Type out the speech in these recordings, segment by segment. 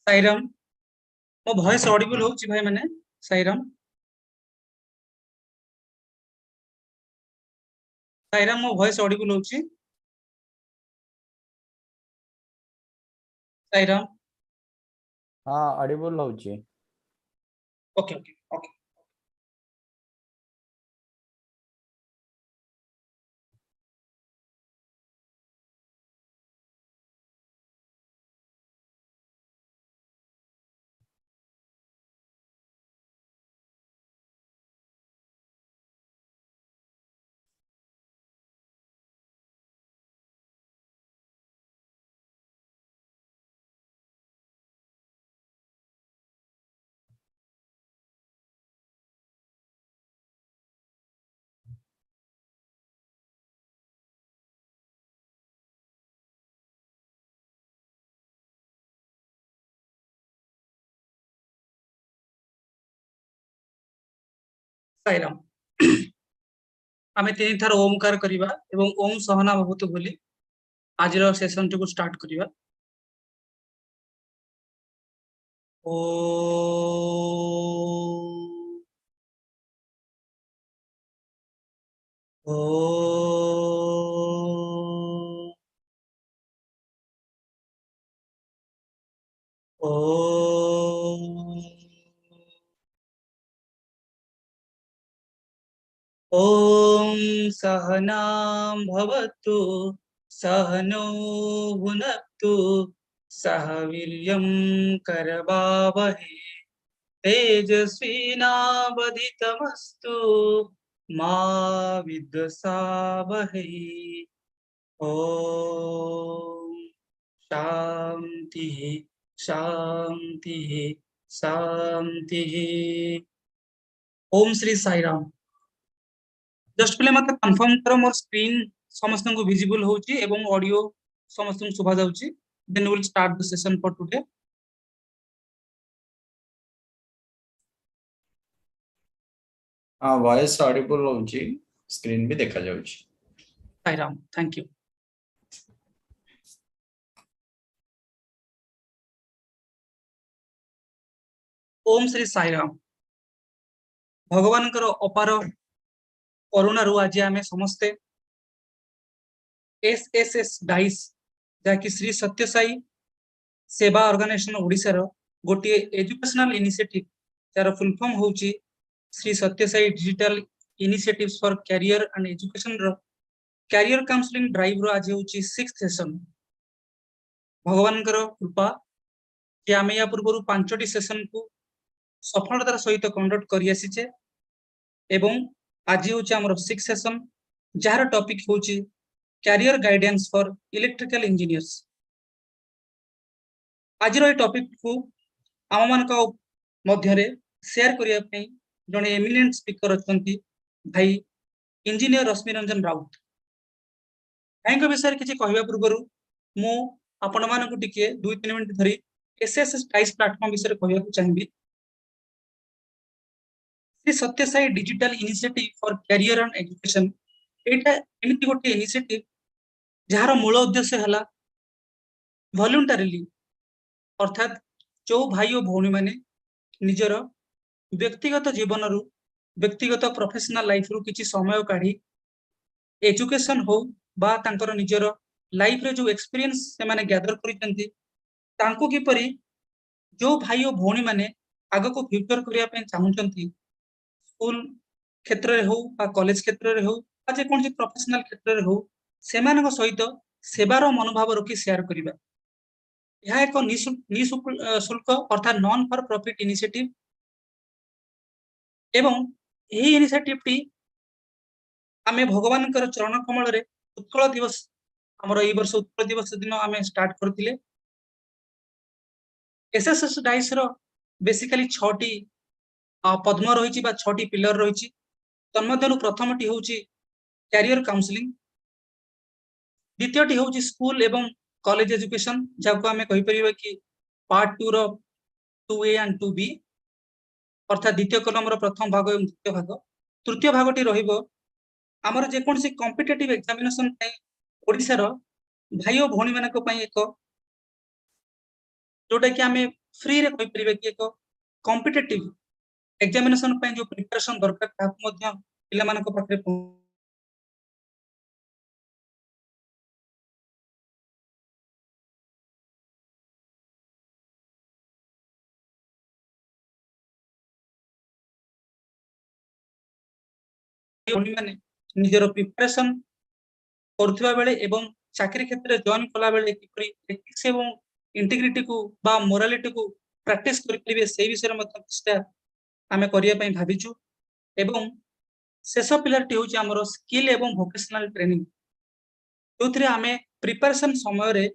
साईराम मो voice audible होची भाई माने साईराम साईराम मो वॉइस ऑडिबल होची साईराम हाँ ऑडिबल होची ओके ओके ओके साईराम आमे तीन थर ओमकार करिवा एवं ओम सहना भवतु बोली आज सेशन को स्टार्ट करिवा ओ ओ ओम सहनां भवतु सहनो भुनक्तु सह वीर्यं करवावहै तेजस्विनावधितमस्तु मा विद्विषावहै ओम शांति शांति शांति ओम श्री साईराम जस्ट पहले मत कंफर्म करो मोर स्क्रीन समस्त को विजिबल होची एवं ऑडियो समस्त को सुभा जाउची then will start the session for today हाँ वॉइस ऑडिबल होची स्क्रीन भी देखा जाउची साईराम थैंक यू ओम श्री साईराम भगवान करो अपार करुणा रु आज आमे समस्ते SSS डाइस जाकि श्री सत्य साई सेवा ऑर्गेनाइजेशन ओडिसा रो गोटे एजुकेशनल इनिशिएटिव तार फुल फॉर्म होची श्री सत्य Sai digital initiatives for career and education रो कैरियर काउंसलिंग ड्राइव रो आज होची 6th सेशन भगवान करो कृपा कि आमे या पूर्व 5टी सेशन को सफलतार सहित कंडक्ट करि आसीचे एवं आज होची हमर 6th सेशन जार टॉपिक होची career guidance for electrical engineers आज रो टॉपिक को आम मान मध्य शेयर करने जड़े एमिनेंट स्पीकर अच्छा भाई इंजीनियर रश्मि रंजन राउत भाई विषय किसी कहवा पूर्व मु आपण मानक टिके 2-3 मिनिट धरी SSS टाइस प्लेटफॉर्म विषय कहवा चाहिए श्री सत्य Sai digital initiative for career and education एटा एमिति गोटे इनिशिएटिव जार मूल उद्देश्य है वॉलंटरीली अर्थात जो भाई और भौणी माने निजर व्यक्तिगत जीवन रु व्यक्तिगत प्रोफेशनल लाइफ रु किछि समय काढी एजुकेशन हो बा तांकर निजर लाइफ रे जो एक्सपीरियंस से माने गैदर करितंती तांको किपरि जो भाई और भौणी माने आगो को फ्यूचर करिया पे चाहुचंती स्कूल क्षेत्र रे हो बा कॉलेज क्षेत्र रे हो बा जे कोन प्रोफेशनल क्षेत्र रे हो सेमानक सहित सेवार मनोभाव रखी शेयर करिबा यह एक निःशुल्क अर्थात नॉन फॉर प्रॉफिट इनिशिएटिव एवं यही इनिशिएटिव टी आमे भगवान चरण कमल रे उत्कल दिवस हमर ए वर्ष उत्कल दिवस दिन आमे स्टार्ट करथिले SSS डाइस रो बेसिकली 6टी पद्म रही 6टी पिलर रही तन्मध्यरु प्रथमटी होची कैरियर काउंसलिंग द्वितीयटी होची स्कूल एवं कॉलेज एजुकेशन जाको आमे कहि परिबा कि part 2 row 2A and 2B अर्थात द्वितीय कलम रो प्रथम भाग एवं द्वितीय भाग तृतीय भागटी रहिबो हमर जे कोनसी कॉम्पिटिटिव एग्जामिनेशन पई ओडिसा रो भाई और भौणी मानक पई एक जोटा कि आमे फ्री रे कहि परिबा कि एक कॉम्पिटिटिव एग्जामिनेशन पई जो प्रिपरेशन दरकार ताकू मध्य पिला मानक पाखरे भौणी माने निजर प्रिपरेशन करथुवा बेले एवं चाकरी क्षेत्र में जॉइन कला बेले किपरि एथिक्स एवं इंटीग्रिटी को बा मोरालिटी को प्रैक्टिस करि परिबे से विषय रे मत किछटा आमे करिया पई भाबिचु एवं शेष पिलरटी होची हमरो स्किल एवं वोकेशनल ट्रेनिंग जोथिरे आमे प्रिपरेशन समय रे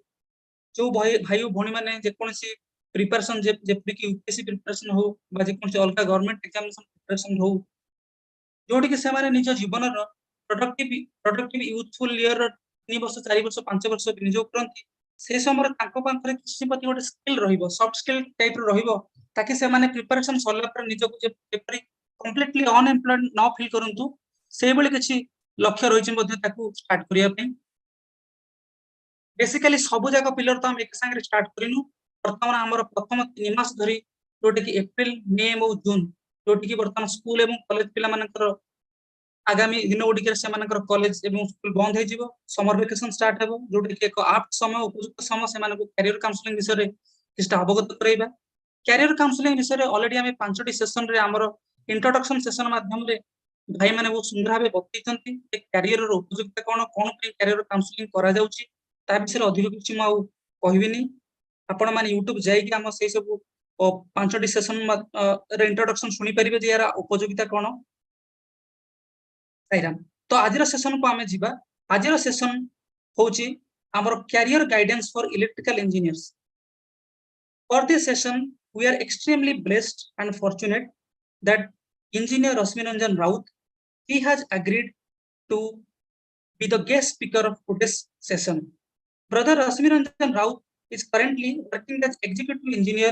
जो भाई भौणी माने जे कोनसी प्रिपरेशन जे कि यूपीएससी प्रिपरेशन हो बा जे कोनसी अलगा गवर्नमेंट एग्जामिनेशन प्रिपरेशन हो जोटी कि से माने निज जीवन रो प्रोडक्टिव यूथफुल ईयर 3 वर्ष 4 वर्ष 5 वर्ष विनियोग करंती से समय तांको पाखरे किछि प्रति गोटे स्किल रहिबो सॉफ्ट स्किल टाइप रो रहिबो ताकि से माने प्रिपरेशन सरला पर निजको जे पेपर कंप्लीटली अनएम्प्लॉयड न फील करंतु से बेले किछि लक्ष्य रहिछि मध्ये ताकू स्टार्ट करिया पई बेसिकली सब जाक पिलर तो हम एक संगे स्टार्ट करिनु वर्तमान हमर प्रथम 3 मास धरि जोटे कि अप्रैल मई और जून जोटे कि वर्तमान स्कूल एवं कॉलेज पिला मानकर आगामी दिन गुड़िक कॉलेज एवं स्कूल बंद हो समर वेकेशन स्टार्ट हो जोटा कि एक आप्ट समय उपयुक्त समय से कैरियर काउंसलिंग विषय किसी अवगत कराइबा कैरियर काउंसलिंग विषय ऑलरेडी आम 5टी सेशन रे हमर इंट्रोडक्शन सेशन माध्यम रे भाई माने बहुत सुंदर भाव बतैछंती कैरियर रो उपयुक्तता कोन कोन कैरियर काउंसलिंग करा जाउची ता विषय अधिक किछि म कहबिनी आपण माने YouTube जाई कि हम से सब 5टी सेशन रे इंट्रोडक्शन सुनी परिबे जे यार उपयोगिता कोन साईराम तो आजिर सेशन को आमे जिबा आजिर सेशन होची हमर career guidance for electrical engineers for this session we are extremely blessed and fortunate that engineer Rashmi Ranjan Raut he has agreed to be the guest speaker of today's session. Brother Rashmi Ranjan Raut is currently working as executive engineer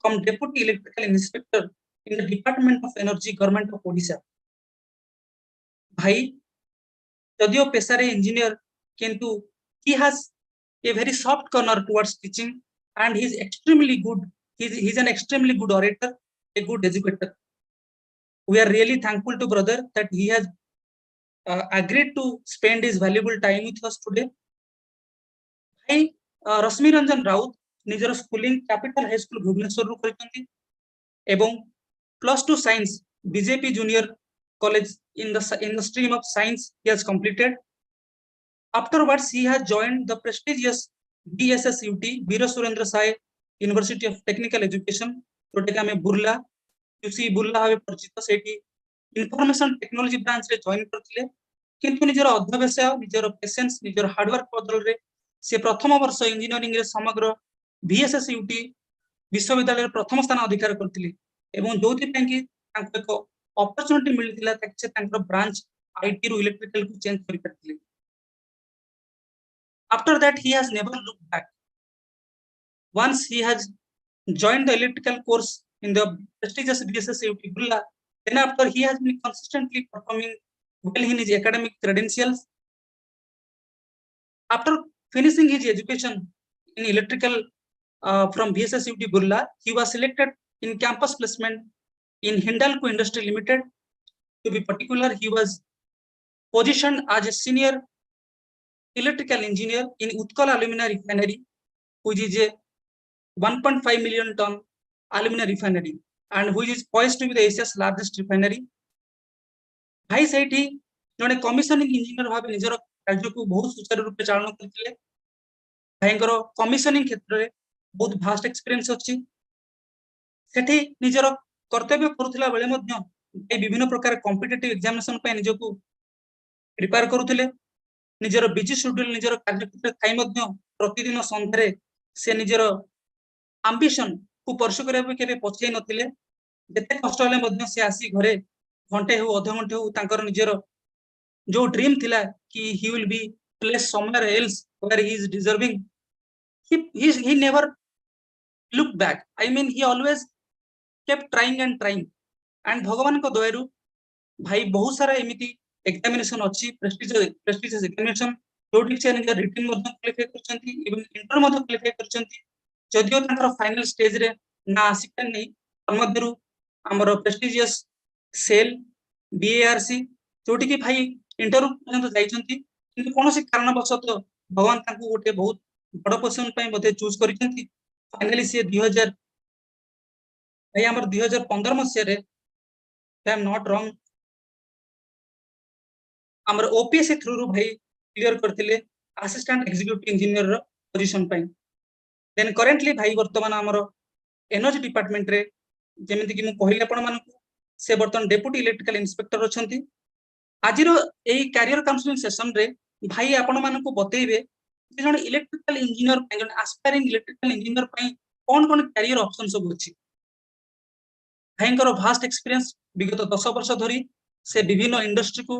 cum deputy electrical inspector in the Department of Energy Government of Odisha. भाई जदियो पेशारे engineer किंतु he has a very soft corner towards teaching and he is extremely good. He is an extremely good orator, a good educator. We are really thankful to brother that he has agreed to spend his valuable time with us today. भाई रश्मि रंजन राउत निजर schooling capital high school Bhubaneswar रु करछंती एवं +2 science BJB junior college in the stream of science he has completed. Afterwards he has joined the prestigious BSSUT Veera Surendra Sai University of Technical Education Jote कि हमें Burla UC Burla भावे परिचित सेठी information technology branch रे join करथिले किंतु निजर अध्यवसाय निजर patience निजर hard work बदल रे से प्रथम वर्ष इंजीनियरिंग रे समग्र VSSUT विश्वविद्यालय प्रथम स्थान अधिकार करथिले एवं जोथि पे कि तांको एक opportunity मिलथिला ताकि से तांकर ब्रांच IT रू इलेक्ट्रिकल को चेंज करि करथिले. After that he has never looked back. Once he has joined the electrical course in the prestigious BSSUT Bulla, then after he has been consistently performing well in his academic credentials. After finishing his education in electrical from BSSUT Bulla, he was selected in campus placement in Hindalco Industry Limited. To be particular, he was positioned as a senior electrical engineer in Utkal Alumina Refinery, which is a 1.5 million ton alumina refinery and which is poised to be the Asia's largest refinery. भाई सेठी जने commissioning engineer भाबे निजर कार्य को बहुत सुचारू रूप से चालन करथिले. भाईंकर कमिशनिंग क्षेत्र रे बहुत भास्ट एक्सपीरियंस अछि. सेठी निजर कर्तव्य करूथिला बेले मध्य विभिन्न प्रकार कॉम्पिटिटिव एग्जामिनेशन पे निजको प्रिपेयर करूथिले. निजर बिजी शेड्यूल निजर कार्य क्षेत्र थाई मध्य प्रतिदिन संध्यारे से निजर एम्बिशन को परसु करिया पे केबे पछै नथिले जेते कष्ट होले मध्य से आसी घरे घंटे हो अध घंटे हो तांकर निजर जो ड्रीम थिला कि he will be place somewhere else where he is deserving he never looked back. I mean, he always kept trying and trying. And भगवान को दयारु भाई बहुत सारा एमिति एग्जामिनेशन अछि प्रेस्टिजियस एग्जामिनेशन जोठी से निज रिटन मध्ये क्वालिफाई करछंती एवं इंटर मध्ये क्वालिफाई करछंती जदियो तांकर फाइनल स्टेज रे ना आसिकन नै मध्यरु हमर प्रेस्टिजियस सेल बीएआरसी जोठी कि भाई इंटरव्यू पर्यंत जाइछंती किंतु कोनोसी कारणवशत भगवान तांको गोटे बहुत बड़ पोजीशन पय मध्ये चूज करिछंती फाइनली से 2000 भाई हमर 2015 मसिया रे आई एम नॉट रॉन्ग हमर ओपीएससी थ्रू रु भाई क्लियर करथिले असिस्टेंट एग्जीक्यूटिव इंजीनियर रो पोजीशन पय देन करेंटली भाई वर्तमान हमर एनर्जी डिपार्टमेंट रे जेमिति कि मु कहिले आपण मानकु से वर्तमान डेप्यूटी इलेक्ट्रिकल इंस्पेक्टर अछंती आजिरो एई कैरियर काउंसलिंग सेशन रे भाई आपण मानकु बतेइबे जे जण इलेक्ट्रिकल इंजीनियर पय जण एस्पायरिंग इलेक्ट्रिकल इंजीनियर पय कोन कोन कैरियर ऑप्शन सब अछि भाईंकर भास्ट एक्सपीरियंस विगत 10 वर्ष धरी से विभिन्न इंडस्ट्री को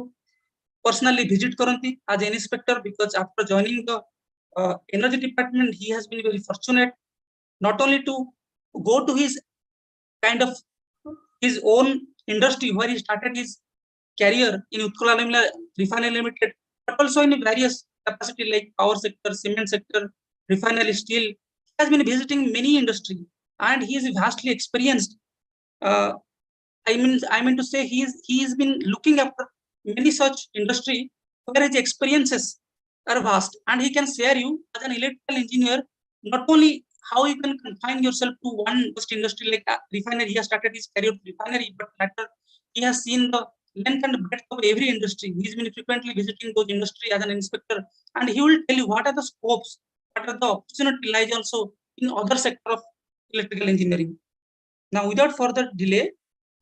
पर्सनली विजिट करंती as an inspector because after joining the energy department he has been very fortunate not only to go to his kind of his own industry where he started his career in Utkal Alumina Refinery Limited but also in various capacity like power sector cement sector refinery steel he has been visiting many industry and he is vastly experienced uh, I mean to say he's been looking after many such industry where his experiences are vast and he can share you as an electrical engineer not only how you can confine yourself to one just industry like refinery. He has started his career with refinery, but later he has seen the length and breadth of every industry. He's been frequently visiting those industry as an inspector, and he will tell you what are the scopes, what are the opportunity lies also in other sector of electrical engineering. Now, without further delay,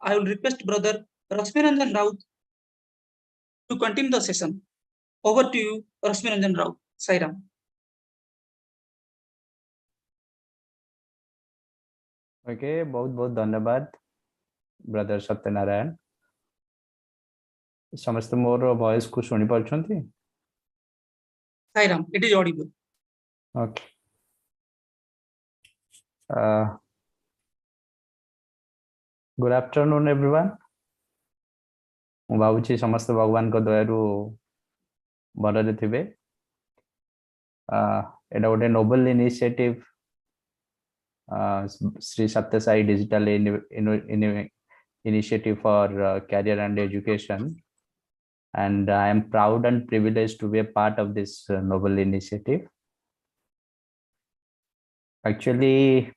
I will request brother Rasmiranjan Raut to continue the session. Over to you, Rasmiranjan Raut. Sairam. Okay बहुत बहुत धन्यवाद brother Satyanarayan समस्त मोर voice को सुनी पारछंती Sairam, it is audible. Okay good afternoon everyone मु भाबुची समस्त भगवान को दयारु भलरे थिबे एटा गोटे noble initiative Sri Satya Sai Digital Initiative for Career and Education, and I am proud and privileged to be a part of this noble initiative. Actually,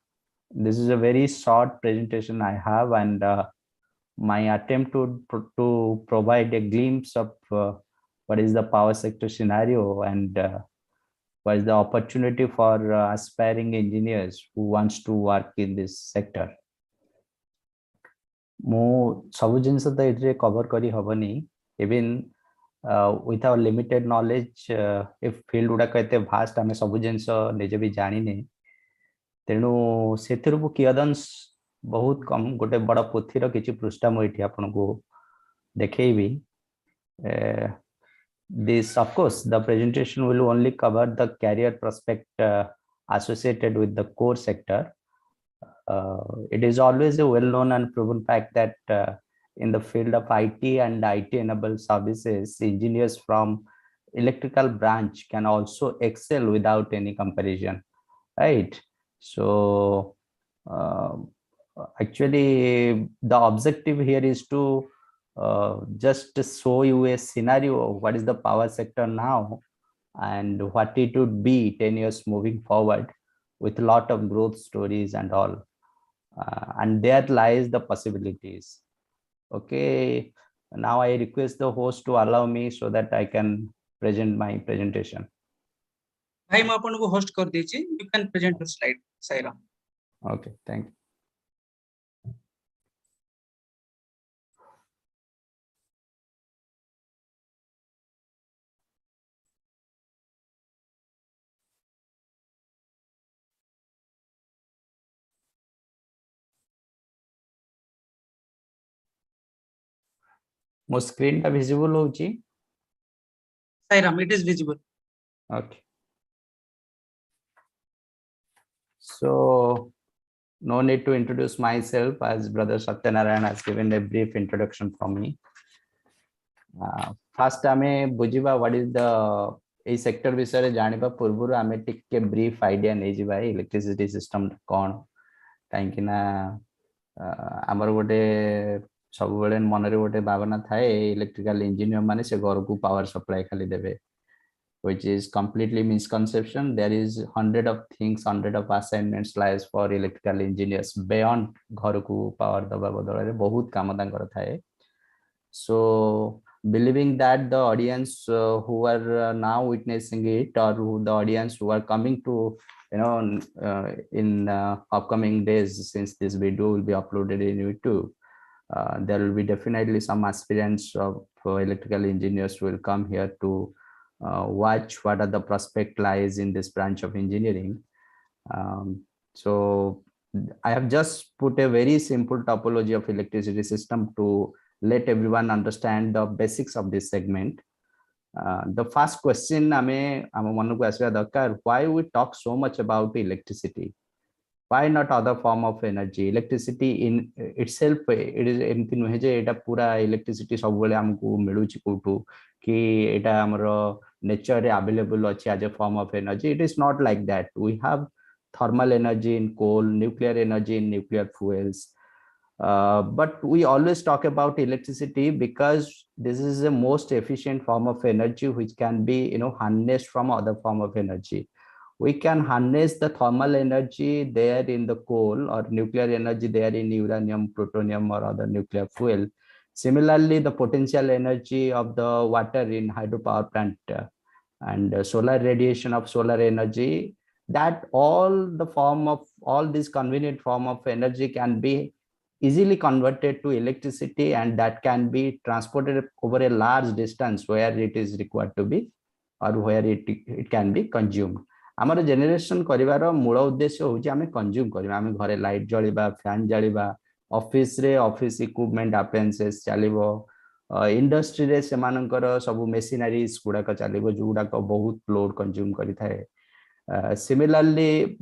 this is a very short presentation I have, and my attempt to provide a glimpse of what is the power sector scenario and what is the opportunity for aspiring engineers who wants to work in this sector. मु सब जिनस तो इतरे cover करी हबनी even with our limited knowledge if field उडा कहते vast हमें सब जिनस निजे भी जानी नहीं तेणु सेथिरु को कियदंस बहुत कम गोटे बड़ पोथीर किछि पृष्ठा मु इठी आपन को देखैबी this of course the presentation will only cover the career prospect associated with the core sector. It is always a well known and proven fact that in the field of IT and IT enabled services engineers from electrical branch can also excel without any comparison, right? So actually the objective here is to just show you a scenario of what is the power sector now and what it would be 10 years moving forward with a lot of growth stories and all, and there lies the possibilities. Okay, now I request the host to allow me so that I can present my presentation. भाई मैं आपन को host कर देची, you can present the slide. Sairam. Okay, thank you. Mo screen ta visible hochi? Sairam, it is visible. Okay. So no need to introduce myself, as Brother Satyanarayan has given a brief introduction from me. First ame bujiba what is the এই sector বিষয়ে জানিবা পূର୍ବରୁ ଆମେ ଟିକେ brief idea ନେଇ ଯିବା electricity system କଣ କାହିଁକି ନା ଆମର ଗୋଟେ ସବୁବେଳେ ମନରେ ଗୋଟେ ଭାବନା ଥାଏ ଇଲେକ୍ଟ୍ରିକାଲ ଇଞ୍ଜିନିୟର ମାନେ ସେ ଘରକୁ ପାୱାର ସପ୍ଲାଇ ଖାଲି ଦେବେ, which is completely misconception. There is hundred of things, hundred of assignments lies for electrical engineers beyond ଘରକୁ power ଦବା ବଦଳରେ ବହୁତ କାମ ତାଙ୍କର ଥାଏ. So believing that the audience who are now witnessing it, or the audience who are coming to in upcoming days, since this video will be uploaded in YouTube, there will be definitely some aspirants of electrical engineers who will come here to watch what are the prospect lies in this branch of engineering. So I have just put a very simple topology of electricity system to let everyone understand the basics of this segment. The first question why we talk so much about electricity? Why not other form of energy? Electricity in itself, it is एमती नुहे जे एटा पूरा electricity सब बेले हमको मिलुची कोठू कि एटा हमरो nature रे available अछि as a form of energy. It is not like that. We have thermal energy in coal, nuclear energy in nuclear fuels. But we always talk about electricity because this is the most efficient form of energy which can be harnessed from other form of energy. We can harness the thermal energy there in the coal, or nuclear energy there in uranium, plutonium, or other nuclear fuel. Similarly, the potential energy of the water in hydropower plant and solar radiation of solar energy, that all these convenient form of energy can be easily converted to electricity, and that can be transported over a large distance where it is required to be, or where it can be consumed. आमर generation करिवार मूल उद्देश्य होची आमे consume करिबा, आमे घरे light जळिबा, fan जळिबा, office रे office equipment appliances चलिबो, industry रे सेमानकर सब मेशिनरीज गुडाक चलिबो जुडाक बहुत लोड कंज्यूम करि थाए. Similarly,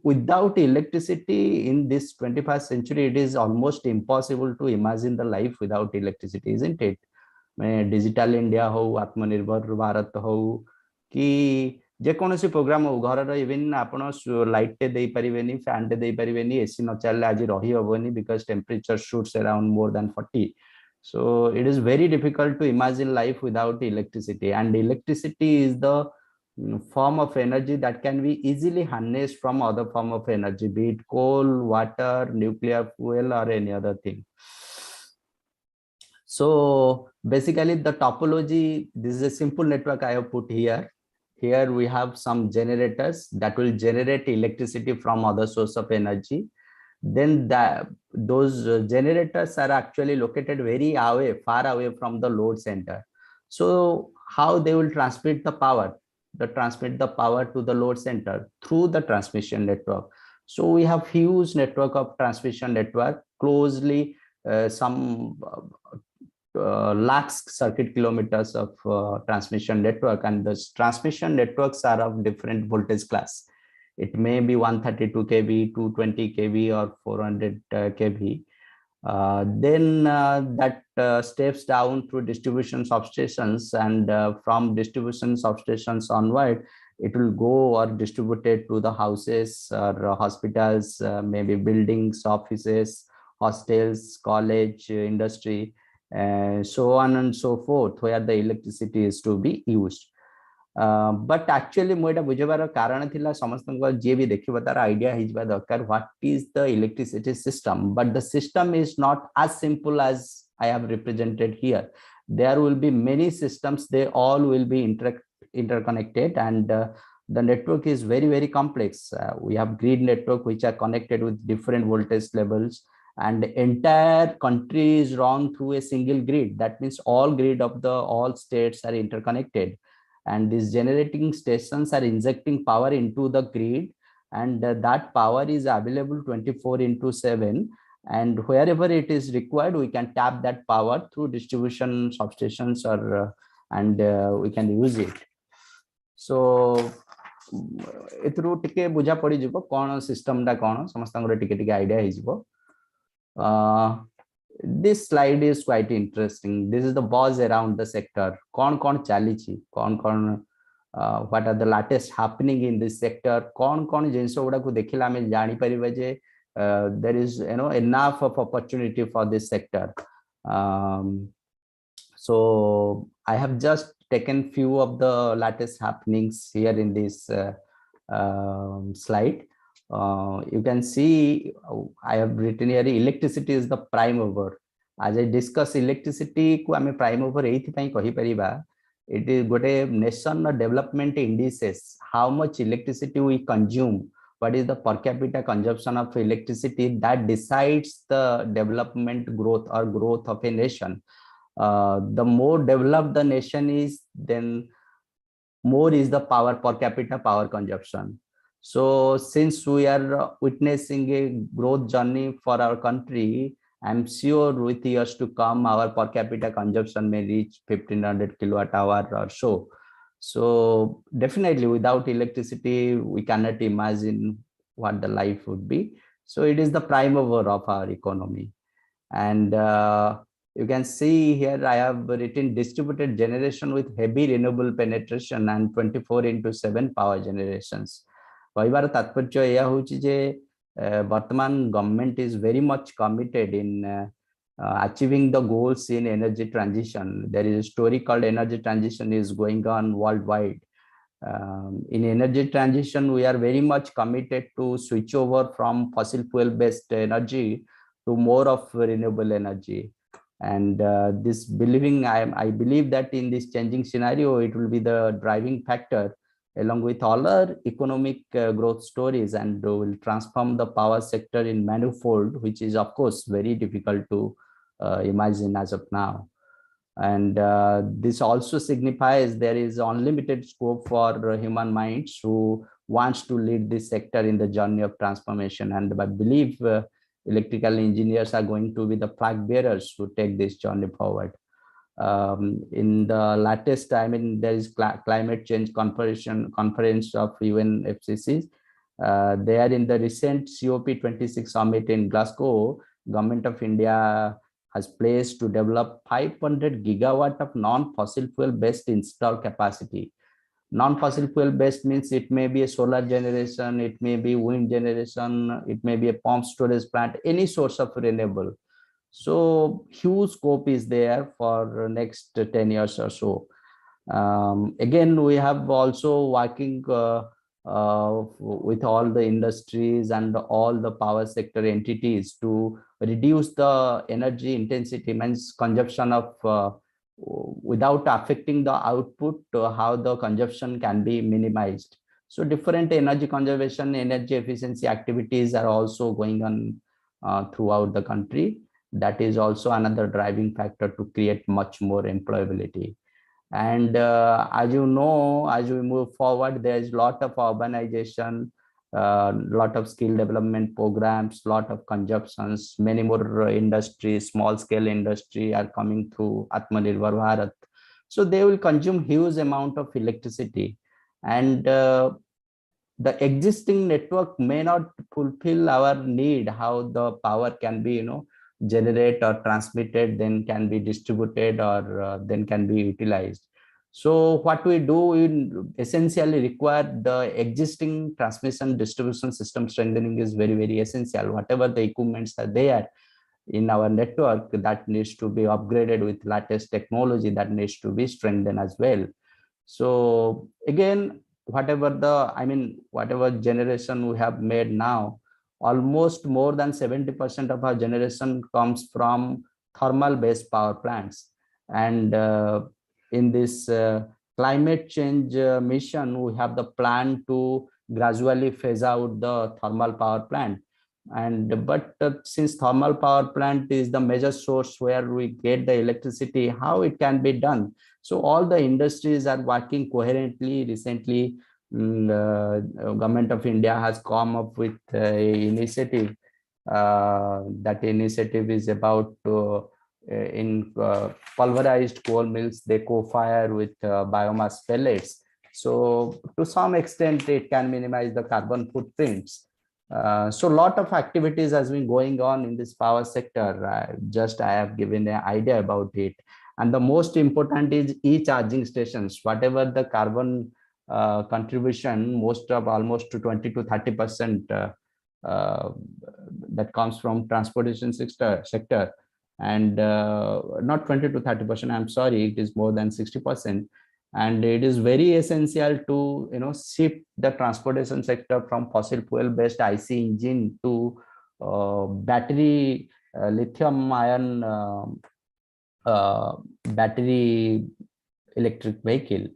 without electricity in this 21st century, it is almost impossible to imagine the life without electricity, isn't it? Digital India हो, आत्मनिर्भर भारत हो, कि जेकोसी प्रोग्राम हो, घर इवन आप लाइट टे दे पारिबेनी, फैन टे दे पारिबेनी, एसी न चलले आज रही हबनी because temperature shoots around more than 40. So it is very difficult to imagine life without electricity, and electricity is the form of energy that can be easily harnessed from other form of energy, be it coal, water, nuclear fuel, or any other thing. So basically the topology, this is a simple network I have put here. Here we have some generators that will generate electricity from other source of energy. Then those generators are actually located very far away from the load center. So how they will transmit the power? They transmit the power to the load center through the transmission network. So we have huge network of transmission network, closely some lakhs circuit kilometers of transmission network, and the transmission networks are of different voltage class. It may be 132 kV, 220 kV, or 400 kV. Then that steps down through distribution substations, and from distribution substations onward, it will go or distributed to the houses or hospitals, maybe buildings, offices, hostels, college, industry, so on and so forth, where the electricity is to be used. But actually ମୁଁ ଏଟା ବୁଝିବାର କାରଣ ଥିଲା ସମସ୍ତଙ୍କ ଯିଏ ବି ଦେଖିବ ତାର ଆଇडिଆ ହେଇଯିବା ଦରକାର what is the electricity system. But the system is not as simple as I have represented here. There will be many systems, they all will be interconnected, and the network is very, very complex. We have grid network which are connected with different voltage levels, and the entire country is run through a single grid. That means all grid of the all states are interconnected, and these generating stations are injecting power into the grid, and that power is available 24/7. and wherever it is required, we can tap that power through distribution substations, or and we can use it. So एथरू टिके बुझा पड़ी जिवो कोन system टा कोन समस्त टिके टिके idea हे जिवो. This slide is quite interesting. This is the buzz around the sector. Kon chalichi, what are the latest happening in this sector? Kon jinso guda ko dekhila ame jani pariba je there is enough of opportunity for this sector. So I have just taken few of the latest happenings here in this slide. You can see I have written here electricity is the prime mover. As I discuss electricity को आमे prime mover एथि पई कहि परिबा. It is गोटे nation development indices, how much electricity we consume, what is the per capita consumption of electricity, that decides the development growth or growth of a nation. The more developed the nation is, then more is the power per capita power consumption. So since we are witnessing a growth journey for our country, I'm sure with years to come, our per capita consumption may reach 1500 kilowatt hour or so. So definitely without electricity, we cannot imagine what the life would be. So it is the prime mover of our economy. And you can see here I have written distributed generation with heavy renewable penetration and 24/7 power generations. କହିବାର ତାତ୍ପର୍ଯ୍ୟ ଏହା ହେଉଛି ଯେ ବର୍ତ୍ତମାନ government is very much committed in achieving the goals in energy transition. There is a story called energy transition is going on worldwide. In energy transition, we are very much committed to switch over from fossil fuel based energy to more of renewable energy. And this believing, I believe that in this changing scenario, it will be the driving factor along with all our economic growth stories, and will transform the power sector in manifold, which is of course very difficult to imagine as of now. And this also signifies there is unlimited scope for human minds who wants to lead this sector in the journey of transformation. And I believe electrical engineers are going to be the flag bearers to take this journey forward. In the latest, I mean, there is climate change conference of UNFCCC. They are in the recent COP26 summit in Glasgow. Government of India has placed to develop 500 gigawatt of non-fossil fuel based installed capacity. Non-fossil fuel based means it may be a solar generation, it may be wind generation, it may be a pump storage plant, any source of renewable. So huge scope is there for next 10 years or so. Again, we have also working with all the industries and all the power sector entities to reduce the energy intensity, means consumption of without affecting the output, how the consumption can be minimized. So different energy conservation, energy efficiency activities are also going on throughout the country. That is also another driving factor to create much more employability. And as you know, as we move forward, there is a lot of urbanization, lot of skill development programs, lot of consumptions, many more industries, small scale industry are coming through Atmanirbhar Bharat. So they will consume huge amount of electricity, and the existing network may not fulfill our need, how the power can be, generate or transmitted, then can be distributed, or then can be utilized. So what we do, we essentially require the existing transmission distribution system strengthening is very, very essential. Whatever the equipments are there in our network, that needs to be upgraded with latest technology, that needs to be strengthened as well. So again, whatever generation we have made now, almost more than 70% of our generation comes from thermal based power plants. And in this climate change mission, we have the plan to gradually phase out the thermal power plant. And but since thermal power plant is the major source where we get the electricity, how it can be done? So all the industries are working coherently. Recently, Government of India has come up with an initiative That initiative is about in pulverized coal mills, they co-fire with biomass pellets. So to some extent, it can minimize the carbon footprints. So a lot of activities has been going on in this power sector. I have given an idea about it. And the most important is e-charging stations. Whatever the carbon contribution, most of almost to 20 to 30% that comes from transportation sector, and not 20 to 30%. I'm sorry, it is more than 60%. And it is very essential to shift the transportation sector from fossil fuel based IC engine to battery lithium ion battery electric vehicle.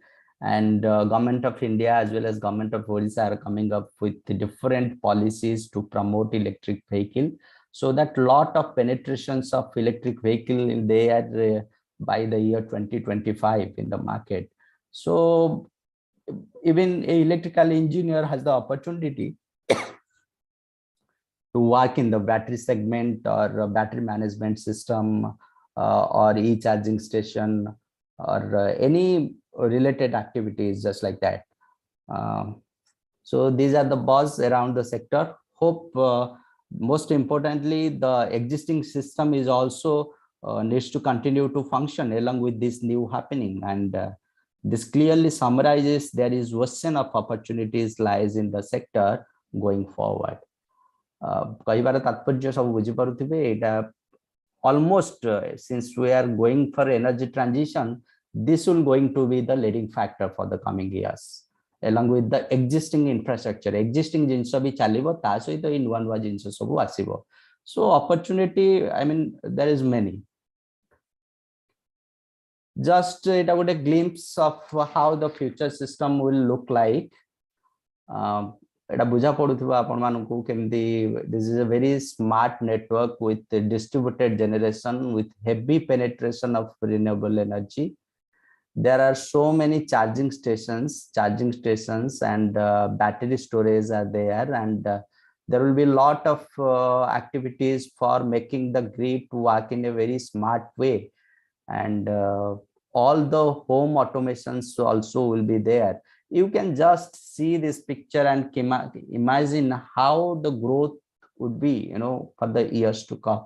And government of India as well as government of Odisha are coming up with different policies to promote electric vehicle, so that lot of penetrations of electric vehicle in there by the year 2025 in the market. So even a electrical engineer has the opportunity to work in the battery segment or battery management system or e-charging station or any related activities just like that. So these are the buzz around the sector. Hope most importantly, the existing system is also needs to continue to function along with this new happening. And this clearly summarizes there is ocean of opportunities lies in the sector going forward. କହିବାର ତାତ୍ପର୍ଯ୍ୟ ସବୁ ବୁଝିପାରୁଥିବେ ଏଇଟା almost since we are going for energy transition, this will going to be the leading factor for the coming years along with the existing infrastructure. Existing ଜିନିଷ ବି ଚାଲିବ ତା ସହିତ ଏଇ ନୂଆ ନୂଆ ଜିନିଷ ସବୁ ଆସିବ. So opportunity, I mean, there is many. Just ଏଇଟା ଗୋଟେ glimpse of how the future system will look like. ଏଟା ବୁଝା ପଡୁଥିବା ଆପଣ ମାନଙ୍କୁ କେମିତି this is a very smart network with distributed generation with heavy penetration of renewable energy. There are so many charging stations and battery storage are there, and there will be a lot of activities for making the grid work in a very smart way, and all the home automations also will be there. You can just see this picture and imagine how the growth would be, for the years to come.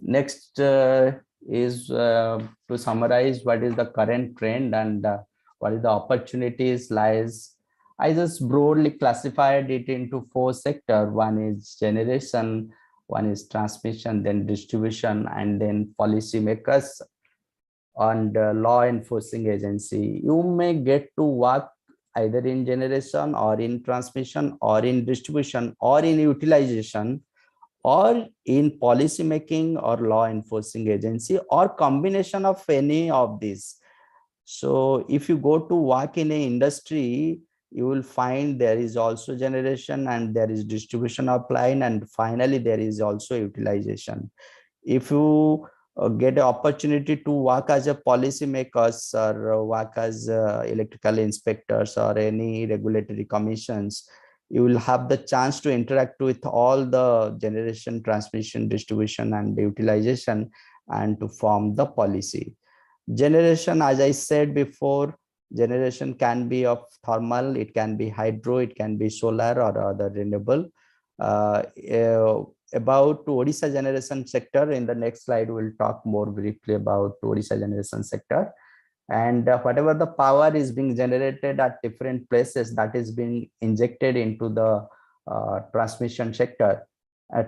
Next is to summarize what is the current trend and what is the opportunities lies. I just broadly classified it into 4 sectors. One is generation, one is transmission, then distribution, and then policy makers and law enforcing agency. You may get to work either in generation or in transmission or in distribution or in utilization or in policy making or law enforcing agency or combination of any of these. So if you go to work in an industry, you will find there is also generation and there is distribution of line, and finally there is also utilization. If you get an opportunity to work as a policy makers or work as electrical inspectors or any regulatory commissions, you will have the chance to interact with all the generation, transmission, distribution, and utilization, and to form the policy. Generation, as I said before, generation can be of thermal, it can be hydro, it can be solar or other renewable. About Odisha generation sector, in the next slide we'll talk more briefly about Odisha generation sector. And whatever the power is being generated at different places, that is being injected into the transmission sector,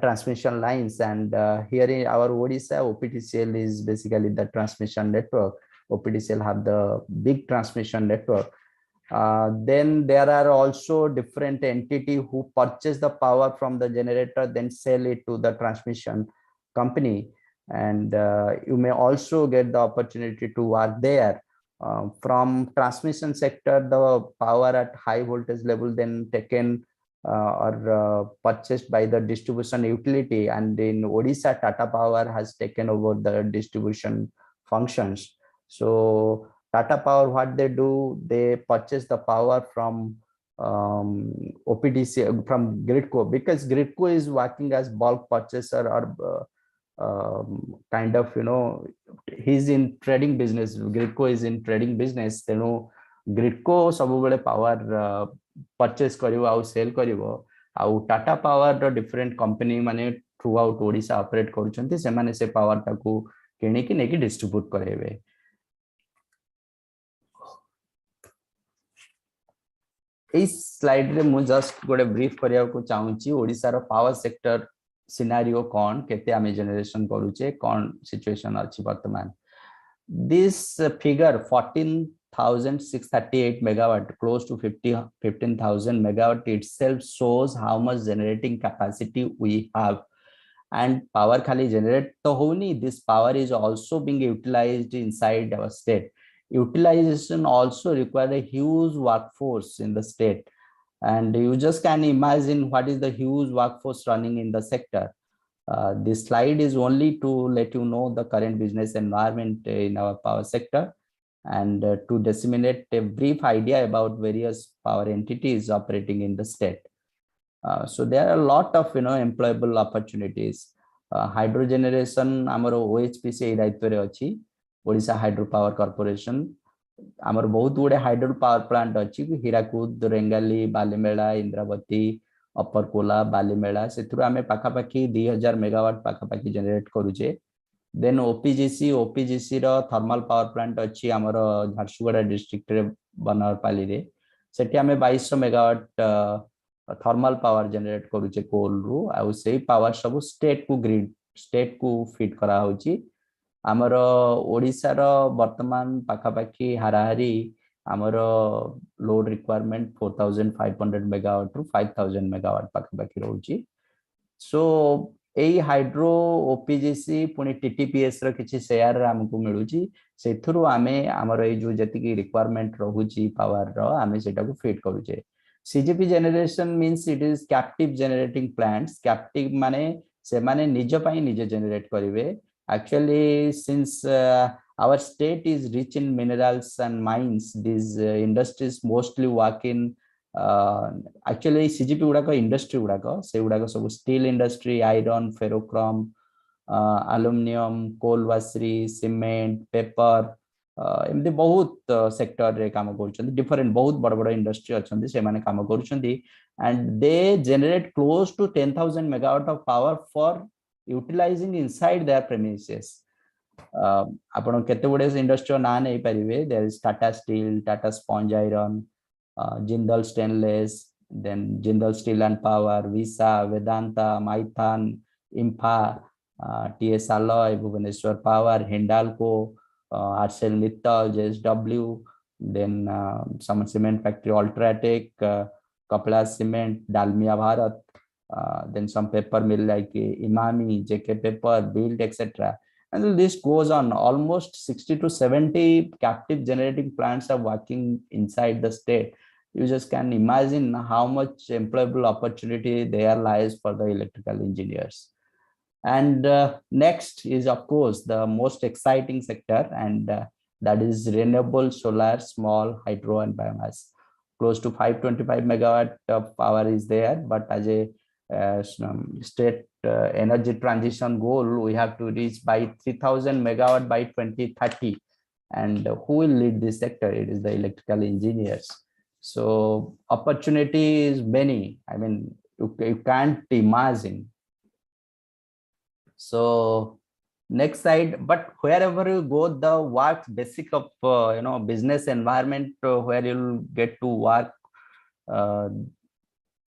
transmission lines. And here in our Odisha, OPTCL is basically the transmission network. OPTCL have the big transmission network. Then there are also different entity who purchase the power from the generator, then sell it to the transmission company. And you may also get the opportunity to work there. From transmission sector, the power at high voltage level then taken or purchased by the distribution utility, and in Odisha, Tata Power has taken over the distribution functions. So Tata Power, what they do, they purchase the power from OPDC from Gridco, because Gridco is working as bulk purchaser or kind of, he's in trading business. Gridco is in trading business. Gridco ସବୁବେଳେ power purchase କରିବ ଆଉ sell କରିବ ଆଉ Tata Power ର different company ମାନେ throughout Odisha operate କରୁଛନ୍ତି ସେମାନେ ସେ power ଟାକୁ କିଣିକି ନେଇକି distribute କରେଇବେ। এই স্লাইড রে ମୁଁ just ଗୋଟେ brief କରିବାକୁ ଚାହୁଁଛି ओडिशा ର power sector scenario कौन केते आमे generation करूचे कौन situation अछि वर्तमान। This figure 14,638 megawatt, close to 15,000 megawatt itself shows how much generating capacity we have. And power khali generate to honi, this power is also being utilized inside our state. Utilization also require a huge workforce in the state, and you just can imagine what is the huge workforce running in the sector. This slide is only to let you know the current business environment in our power sector, and to disseminate a brief idea about various power entities operating in the state. So there are a lot of employable opportunities. Hydro generation amar OHPC दायित्व रे अछि Odisha hydro power corporation आमर बहुत गुडे hydro power plant अछि हीराकुद रेंगाली बालीमेला इंद्रावती अपर Cola Balimela सेथुर आमे पाखा पाखी 2000 मेगावाट पाखा पाखी जनरेट करूचे। देन ओपीजीसी रो थर्मल पावर प्लांट अछि आमर झारसुगुड़ा डिस्ट्रिक्ट रे बनरपाली रे सेठी आमे 2200 मेगावाट थर्मल पावर जनरेट करूचे कोल रु आ सेही पावर सब स्टेट को ग्रिड स्टेट को फीड करा होची। आमर ओडिशा रो वर्तमान पाखा पाखी हाराहारी आमर लोड रिक्वायरमेंट 4500 मेगावाट रु 5000 मेगावाट पाखा पाखी रहउची। सो एई हाइड्रो ओपीजीसी पुनी टीटीपीएस रो किछि शेयर हमकु मिलुची सेथुरु आमे आमर ए जो जति रिक्वायरमेंट रहउची पावर रो आमे सेटा को फीड करूचे। CGP generation means it is captive generating plants. Captive माने से माने निज पाई निज generate करिवे। Actually, since our state is rich in minerals and mines, these industries mostly work in actually CGP गुड़ा को industry गुड़ा को से गुड़ा को सब steel industry, iron, ferrochrome, aluminum, coal washery, cement, paper, एमती बहुत सेक्टर रे काम करूछन्ती डिफरेंट बहुत बड़ बड़ इंडस्ट्री अछन्ती से माने काम करूछन्ती and they generate close to 10,000 megawatt of power for utilising inside their premises. आपण केते बडे इंडस्ट्री ना नै परिबे there is Tata Steel, Tata Sponge Iron, Jindal Stainless, then Jindal Steel and Power, Visa, Vedanta, Maithan, IMFA, TS Alloy, Bhubaneswar Power, Hindalco, Arcel Mittal, JSW, then some cement factory, Ultratech, Kapla Cement, Dalmia Bharat, then some paper mill like Imami, JK Paper, Build, etc. And the list goes on. Almost 60 to 70 captive generating plants are working inside the state. You just can imagine how much employable opportunity there lies for the electrical engineers. And next is of course the most exciting sector, and that is renewable solar, small hydro and biomass. Close to 525 megawatt of power is there, but as a state energy transition goal, we have to reach by 3000 megawatt by 2030. And who will lead this sector? It is the electrical engineers. So opportunity is many. I mean, you can't imagine. So next slide, but wherever you go, the work basic of business environment where you'll get to work,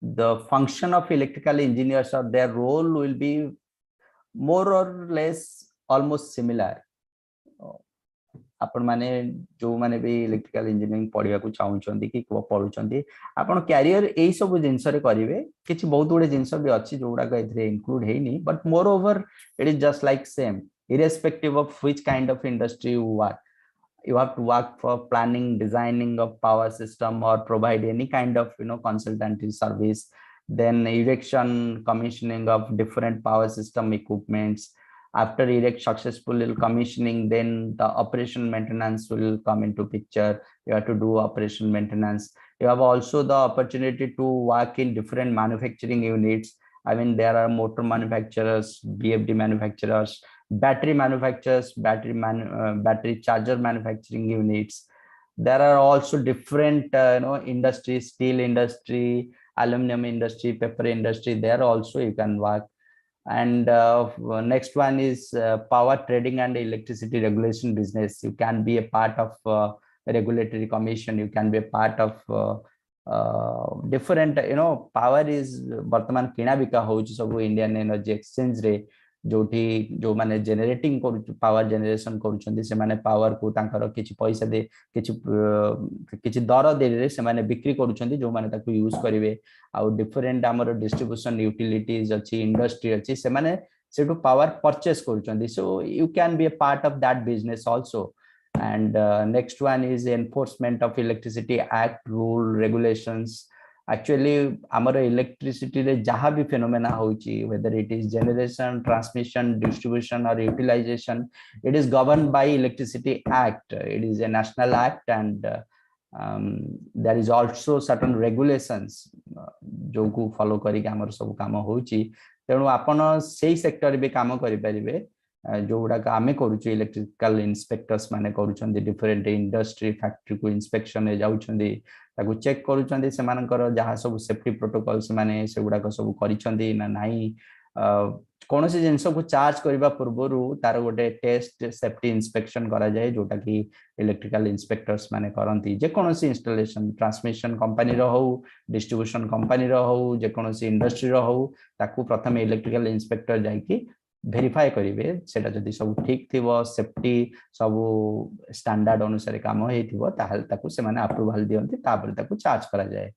the function of electrical engineers or their role will be more or less almost similar. आपण माने जो माने भी electrical engineering पढ़िया को चाहउछंती कि पढुछंती आपण career एई सब जिंस रे करिवे किछि बहुत गुडे जिंस भी अछि जोडा का इथरे इंक्लूड हेनी but more over it is just like same irrespective of which kind of industry you work. You have to work for planning, designing of power system or provide any kind of consultancy service, then erection, commissioning of different power system equipments. After successful commissioning, then the operation maintenance will come into picture. You have to do operation maintenance. You have also the opportunity to work in different manufacturing units. I mean, there are motor manufacturers, BFD manufacturers, battery manufacturers, battery charger manufacturing units. There are also different industries, steel industry, aluminum industry, paper industry. There also you can work. And next one is power trading and electricity regulation business. You can be a part of regulatory commission. You can be a part of different, power is bartaman kina bika hochi sabu Indian Energy Exchange re, जोठी जो माने generating करू power generation करूछंदी से माने power को तांकर किछि पैसा दे किछि दर दे रे से माने बिक्री करूछंदी जो माने ताकू यूज करिवे आ डिफरेंट हमर डिस्ट्रीब्यूशन यूटिलिटीज अछि इंडस्ट्री अछि से माने सेटू पावर परचेस करूछंदी so you can be a part of that business also and next one is enforcement of electricity act rule regulations. Actually our electricity re jaha bhi phenomena hochi, whether it is generation, transmission, distribution or utilization, it is governed by electricity act. It is a national act and there is also certain regulations जो को follow करी हमर सब काम होची तेणु आपण सेही सेक्टर बे काम करि परिबे जो गुडा आमे करूछु इलेक्ट्रिकल इंस्पेक्टर्स माने करूछन डिफरेंट इंडस्ट्री फैक्ट्री को इंस्पेक्शन ए जाउछंदी ताकू चेक करूछंदी से मानकर जहा सब सेफ्टी प्रोटोकॉल से माने से गुडा को सब करिछंदी ना नाही कौन सी जिनस को चार्ज करबा पूर्वरु तार गोटे टेस्ट सेफ्टी इंस्पेक्शन करा जाए जोटा कि इलेक्ट्रिकल इंस्पेक्टर्स माने करंती जे कौन सी इंस्टॉलेशन ट्रांसमिशन कंपनी रो हो डिस्ट्रीब्यूशन कंपनी रो हो जे कौन सी इंडस्ट्री रो हो ताकू प्रथम इलेक्ट्रिकल इंस्पेक्टर जाई कि भेरीफाई करिवे सेटा जदी सब ठीक थिबो सेफ्टी सब स्टैंडर्ड अनुसार काम हेतिबो ताहल ताकू से माने अप्रूवल दियंती तापर ताकू चार्ज करा जाए.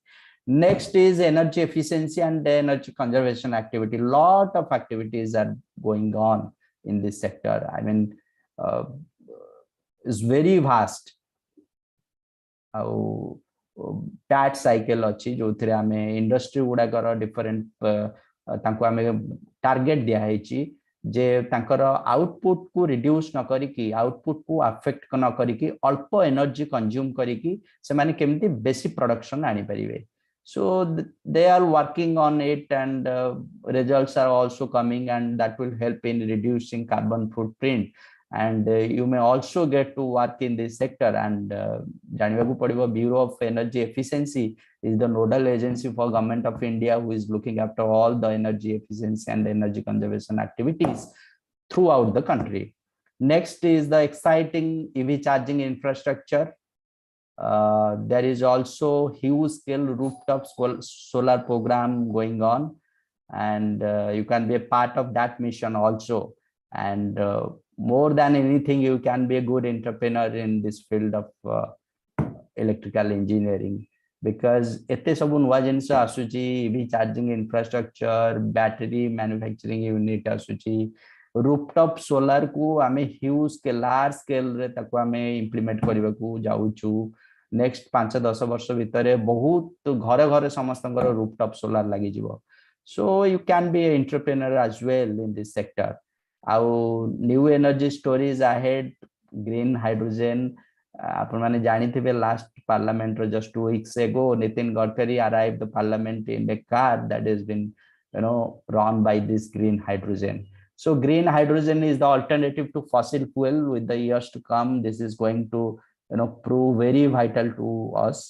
Next is energy efficiency and energy conservation activity. Lot of activities are going on in this sector. I mean, it's very vast. That cycle अच्छी जो थे हमें इंडस्ट्री गुड़ा कर डिफरेंट तांको हमें टारगेट दिया है ची जे तांकर आउटपुट को रिड्यूस न करी की आउटपुट को अफेक्ट न करी की अल्प एनर्जी कंज्यूम करी की से माने केमती बेसी प्रोडक्शन आनी परिवे. So they are working on it and results are also coming and that will help in reducing carbon footprint and you may also get to work in this sector and janibaku padibo Bureau of Energy Efficiency is the nodal agency for Government of India who is looking after all the energy efficiency and energy conservation activities throughout the country. Next is the exciting EV charging infrastructure. There is also huge scale rooftop solar program going on and you can be a part of that mission also and more than anything you can be a good entrepreneur in this field of electrical engineering because ete sabu nuwa jinsa asuchi EV charging infrastructure battery manufacturing unit asuchi rooftop solar को आमे huge scale large scale रे ताको आमे implement करबा को जाउछु. Next 5-10 वर्ष भितर बहुत घरे घरे समस्त रूफटॉप सोलर लगी जीवो. So you can be entrepreneur as well in this sector. आउ new energy stories ahead green hydrogen आपण माने जानि थिबे लास्ट पार्लियामेंट रो just 2 weeks ago Nitin Gadkari arrived the parliament इन a car that has been run by this green hydrogen. So green hydrogen is the alternative to fossil fuel. With the years to come this is going to prove very vital to us.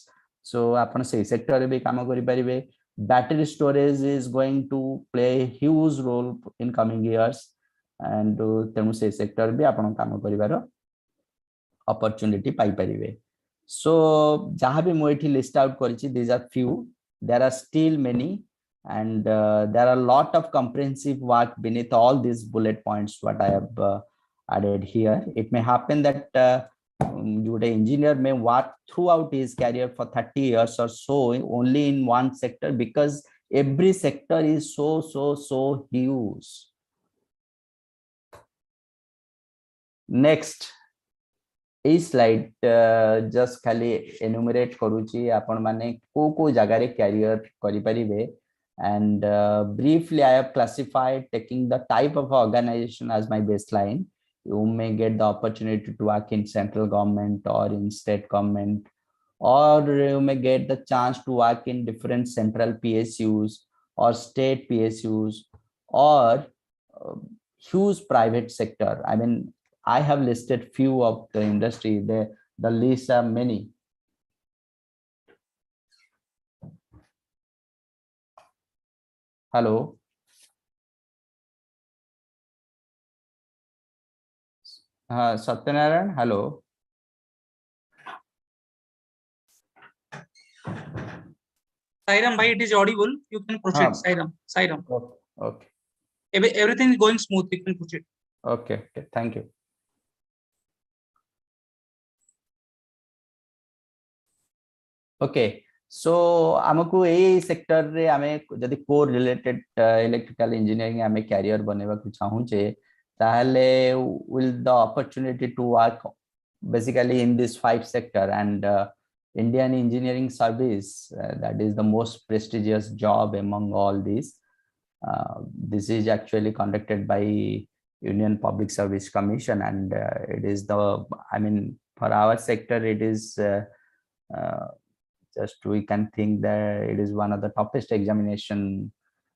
So आपण से sector रे भी काम करि परिबे. Battery storage is going to play a huge role in coming years and तेनु से sector भी आपण काम करिवार opportunity पाई परिबे. So जहां भी मो एठी लिस्ट आउट करिछि these are few, there are still many and there are a lot of comprehensive work beneath all these bullet points what I have added here. It may happen that the engineer may work throughout his career for 30 years or so only in one sector because every sector is so huge. Next is slide just खाली enumerate करूची आपण माने को जगह रे career करि परिबे. And briefly I have classified taking the type of organization as my baseline. You may get the opportunity to work in central government or in state government or you may get the chance to work in different central PSUs or state PSUs or huge private sector. I mean, I have listed few of the industry. The lists are many. Hello. Satyanarayan, hello. Sairam bhai, it is audible. You can proceed, Sairam. Sairam. Okay. Everything is going smooth. You can proceed. Okay. Thank you. Okay. So आमको A sector रे आमे जदि core related electrical engineering आमे career बनेबा को चाहूचे ताहले will the opportunity to work basically in this 5 sector, and Indian engineering service, that is the most prestigious job among all these. This is actually conducted by Union Public Service Commission, and it is the, I mean, for our sector it is just we can think that it is one of the toughest examination,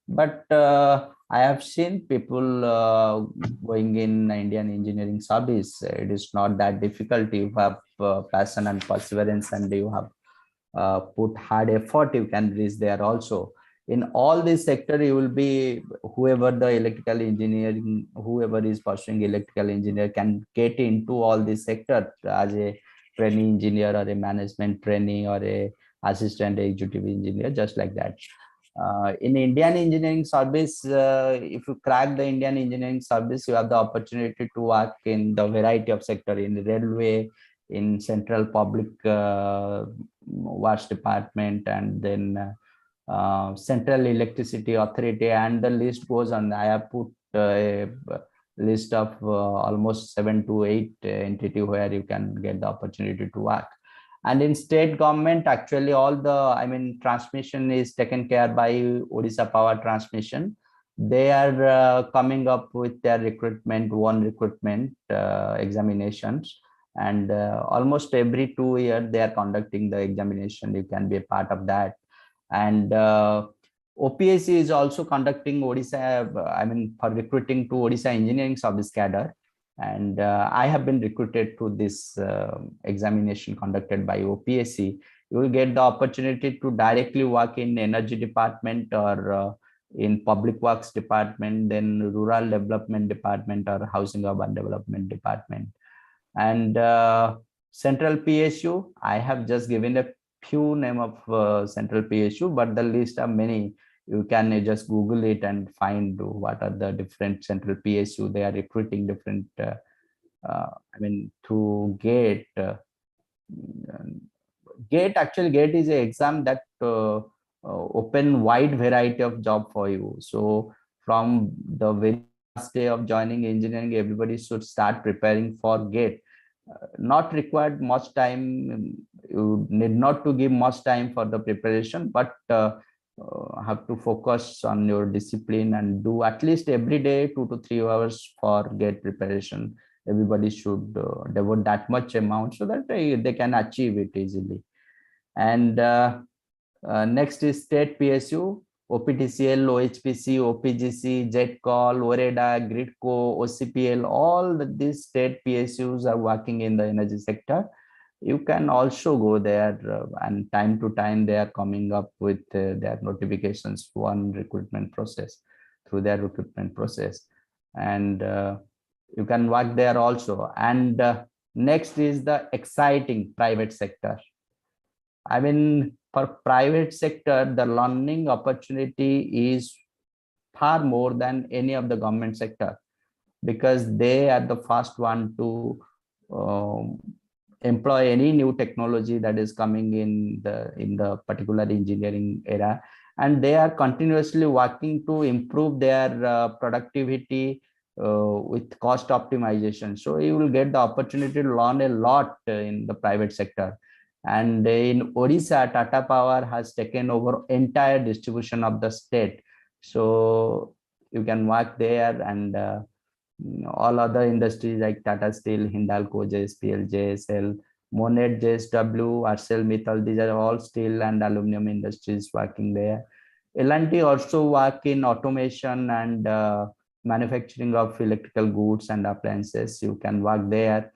but I have seen people going in Indian engineering service. It is not that difficult. You have passion and perseverance, and you have put hard effort, you can reach there also. In all this sector, you will be, whoever the electrical engineering, whoever is pursuing electrical engineer can get into all this sector as a trainee engineer or a management trainee or a assistant executive engineer, just like that. In Indian engineering service, if you crack the Indian engineering service, you have the opportunity to work in the variety of sector, in railway, in central public works department, and then central electricity authority, and the list goes on. I have put a list of almost 7 to 8 entity where you can get the opportunity to work. And in state government, actually all the, I mean, transmission is taken care by Odisha Power Transmission. They are coming up with their recruitment, one recruitment examinations, and almost every 2 years they are conducting the examination. You can be a part of that. And OPSC is also conducting Odisha, I mean, for recruiting to Odisha Engineering Service cadre. And I have been recruited to this examination conducted by OPSC. You will get the opportunity to directly work in energy department or in public works department, then rural development department or housing urban development department. And central PSU, I have just given a few name of central PSU, but the list are many. You can just Google it and find what are the different central PSU. They are recruiting different, I mean, through GATE. GATE is an exam that open wide variety of job for you. So from the very last day of joining engineering, everybody should start preparing for GATE. Not required much time. You need not to give much time for the preparation, but have to focus on your discipline and do at least every day 2 to 3 hours for GATE preparation. Everybody should devote that much amount so that they can achieve it easily. And next is state PSU, OPTCL, OHPC, OPGC, JETCOL, OREDA, GRIDCO, OCPL, all these state PSUs are working in the energy sector. You can also go there, and time to time they are coming up with their notifications, one recruitment process, through their recruitment process. And you can work there also. And next is the exciting private sector. I mean, for private sector, the learning opportunity is far more than any of the government sector, because they are the first one to employ any new technology that is coming in the particular engineering era, and they are continuously working to improve their productivity with cost optimization. So you will get the opportunity to learn a lot in the private sector. And in Odisha, Tata Power has taken over entire distribution of the state. So you can work there, and all other industries like Tata Steel, Hindalco, JSPL, JSL, Monet, JSW, ArcelorMittal, these are all steel and aluminum industries working there. L&T also work in automation and manufacturing of electrical goods and appliances. You can work there.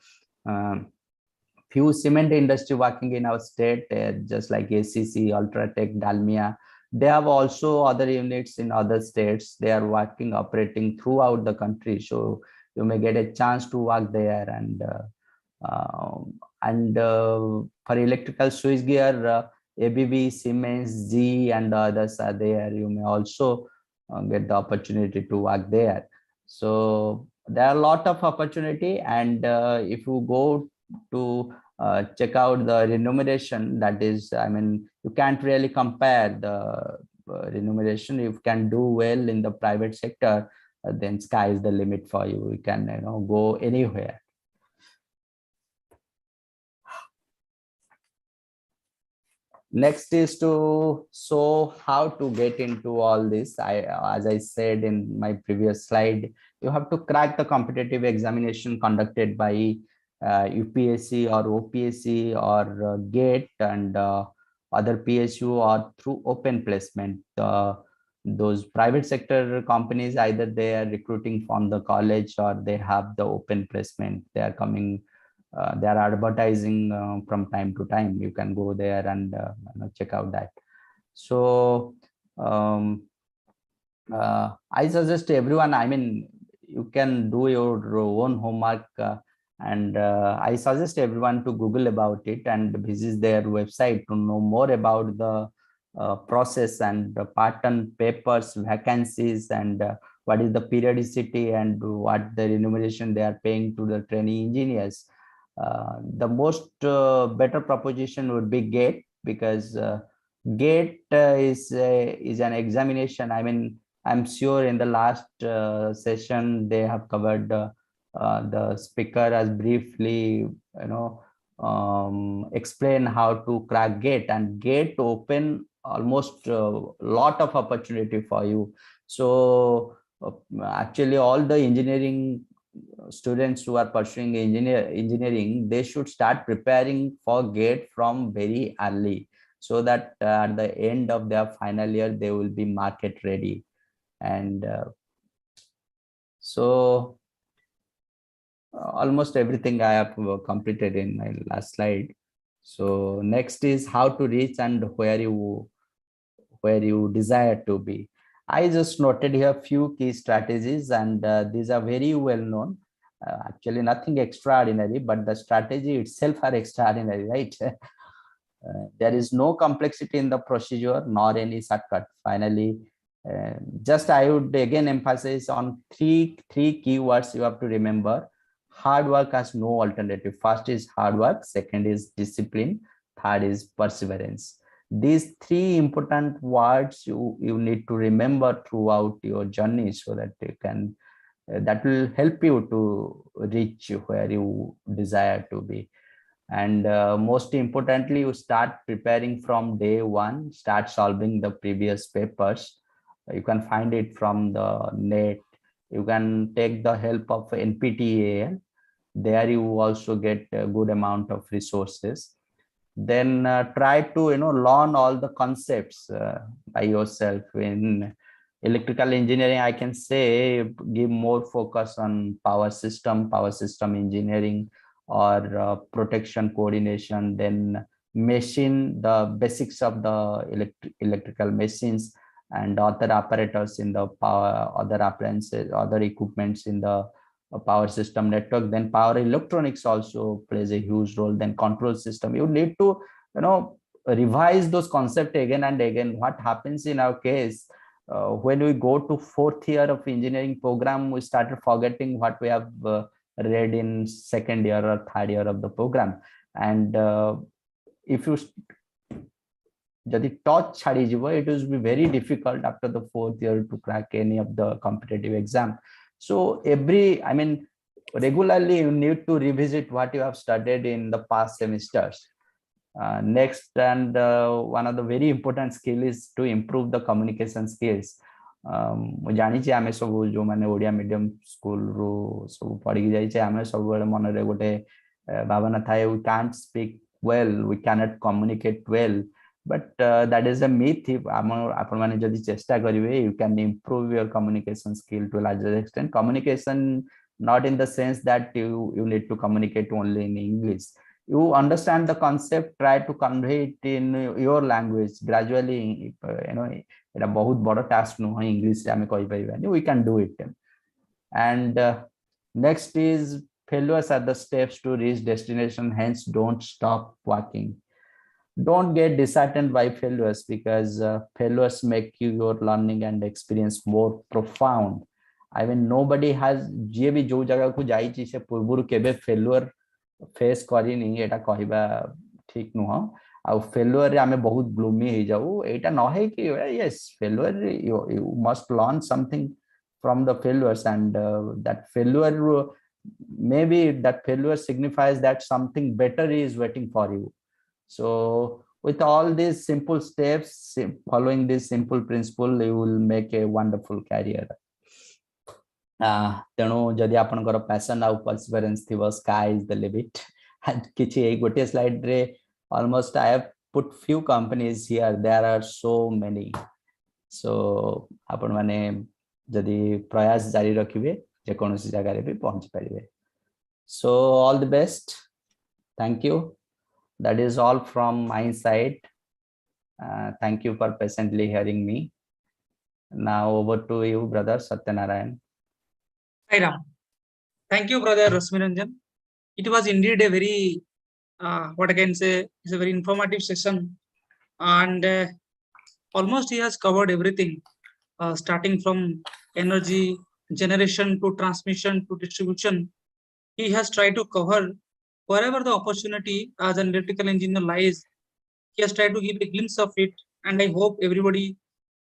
Few cement industry working in our state, just like ACC, Ultratech, Dalmia. They have also other units in other states. They are working, operating throughout the country. So you may get a chance to work there. For electrical switchgear, ABB, Siemens, G, and others are there. You may also get the opportunity to work there. So there are a lot of opportunity, and if you go to check out the remuneration, that is, I mean, you can't really compare the remuneration. If you can do well in the private sector, then sky is the limit for you. You can, you know, go anywhere. Next is to show how to get into all this. As I said in my previous slide, you have to crack the competitive examination conducted by UPSC or OPSC or GATE and other PSU, or through open placement. Those private sector companies, either they are recruiting from the college or they have the open placement. They are coming. They are advertising from time to time. You can go there and check out that. So I suggest everyone, I mean, you can do your own homework, and I suggest everyone to Google about it and visit their website to know more about the process and the pattern, papers, vacancies, and what is the periodicity and what the remuneration they are paying to the trainee engineers. The most better proposition would be GATE, because GATE is an examination. I mean, I'm sure in the last session they have covered, the speaker has briefly, explain how to crack GATE, and GATE open almost a lot of opportunity for you. So actually all the engineering students who are pursuing engineering, they should start preparing for GATE from very early, so that at the end of their final year they will be market ready. And so almost everything I have completed in my last slide. So next is how to reach and where you desire to be. I just noted here a few key strategies, and these are very well known. Actually nothing extraordinary, but the strategy itself are extraordinary, right? There is no complexity in the procedure nor any shortcut. Finally, just I would again emphasize on three keywords you have to remember. Hard work has no alternative. First is hard work, second is discipline, third is perseverance. These three important words you need to remember throughout your journey, so that you can that will help you to reach where you desire to be. And most importantly, you start preparing from day one. Start solving the previous papers. You can find it from the net. You can take the help of NPTEL. There you also get a good amount of resources. Then try to learn all the concepts by yourself. In electrical engineering, I can say give more focus on power system engineering, or protection coordination, then machine, the basics of the electrical machines and other apparatus in the power, other appliances, other equipments in the power system network. Then power electronics also plays a huge role. Then control system. You need to revise those concepts again and again. What happens in our case, when we go to fourth year of engineering program, we started forgetting what we have read in second year or third year of the program. And if you jadi touch chhadijibo, it will be very difficult after the fourth year to crack any of the competitive exam. So regularly you need to revisit what you have studied in the past semesters. Next, and one of the very important skill is to improve the communication skills. जानी आम सब जो मैंने Odia medium school रू सब पढ़ी जाइए आम सब मन गोटे bhavana thae, we can't speak well, we cannot communicate well, but that is a myth. If apan mane jodi chesta karibe, you can improve your communication skill to a larger extent. Communication not in the sense that you need to communicate only in English. You understand the concept, try to convey it in your language gradually. It's a बहुत बड़ा task नुह English रे आमे कहि परिबानी, we can do it. And next is failures are the steps to reach destination, hence don't stop walking. Don't get disheartened by failures, because failures make your learning and experience more profound. I mean, nobody has जे भी जो जगह को जाइछि से पूर्वरु केबे failure face करिनी एटा कहबा ठीक नुह. आ फेल्युअर रे आमे बहुत ग्लूमी हे जाऊ, एटा न है कि yes failure you must learn something from the failures, and that failure, maybe that failure signifies that something better is waiting for you. So with all these simple steps, following this simple principle, you will make a wonderful career. तेणु जदि आपनकर passion आउ perseverance थिबो, sky is the limit. किछि ए गोटे slide रे almost I have put few companies here, there are so many. So आपण माने जदि प्रयास जारी रखिबे जे कोनोसी जगह रे भी पहुंच परिबे. So all the best, thank you. That is all from my side. Thank you for patiently hearing me. Now over to you, brother Satyanarayan. Hi Ram. Thank you, brother Rasmiranjan. It was indeed a very what I can say is a very informative session, and almost he has covered everything, starting from energy generation to transmission to distribution. He has tried to cover wherever the opportunity as an electrical engineer lies. He has tried to give a glimpse of it, and I hope everybody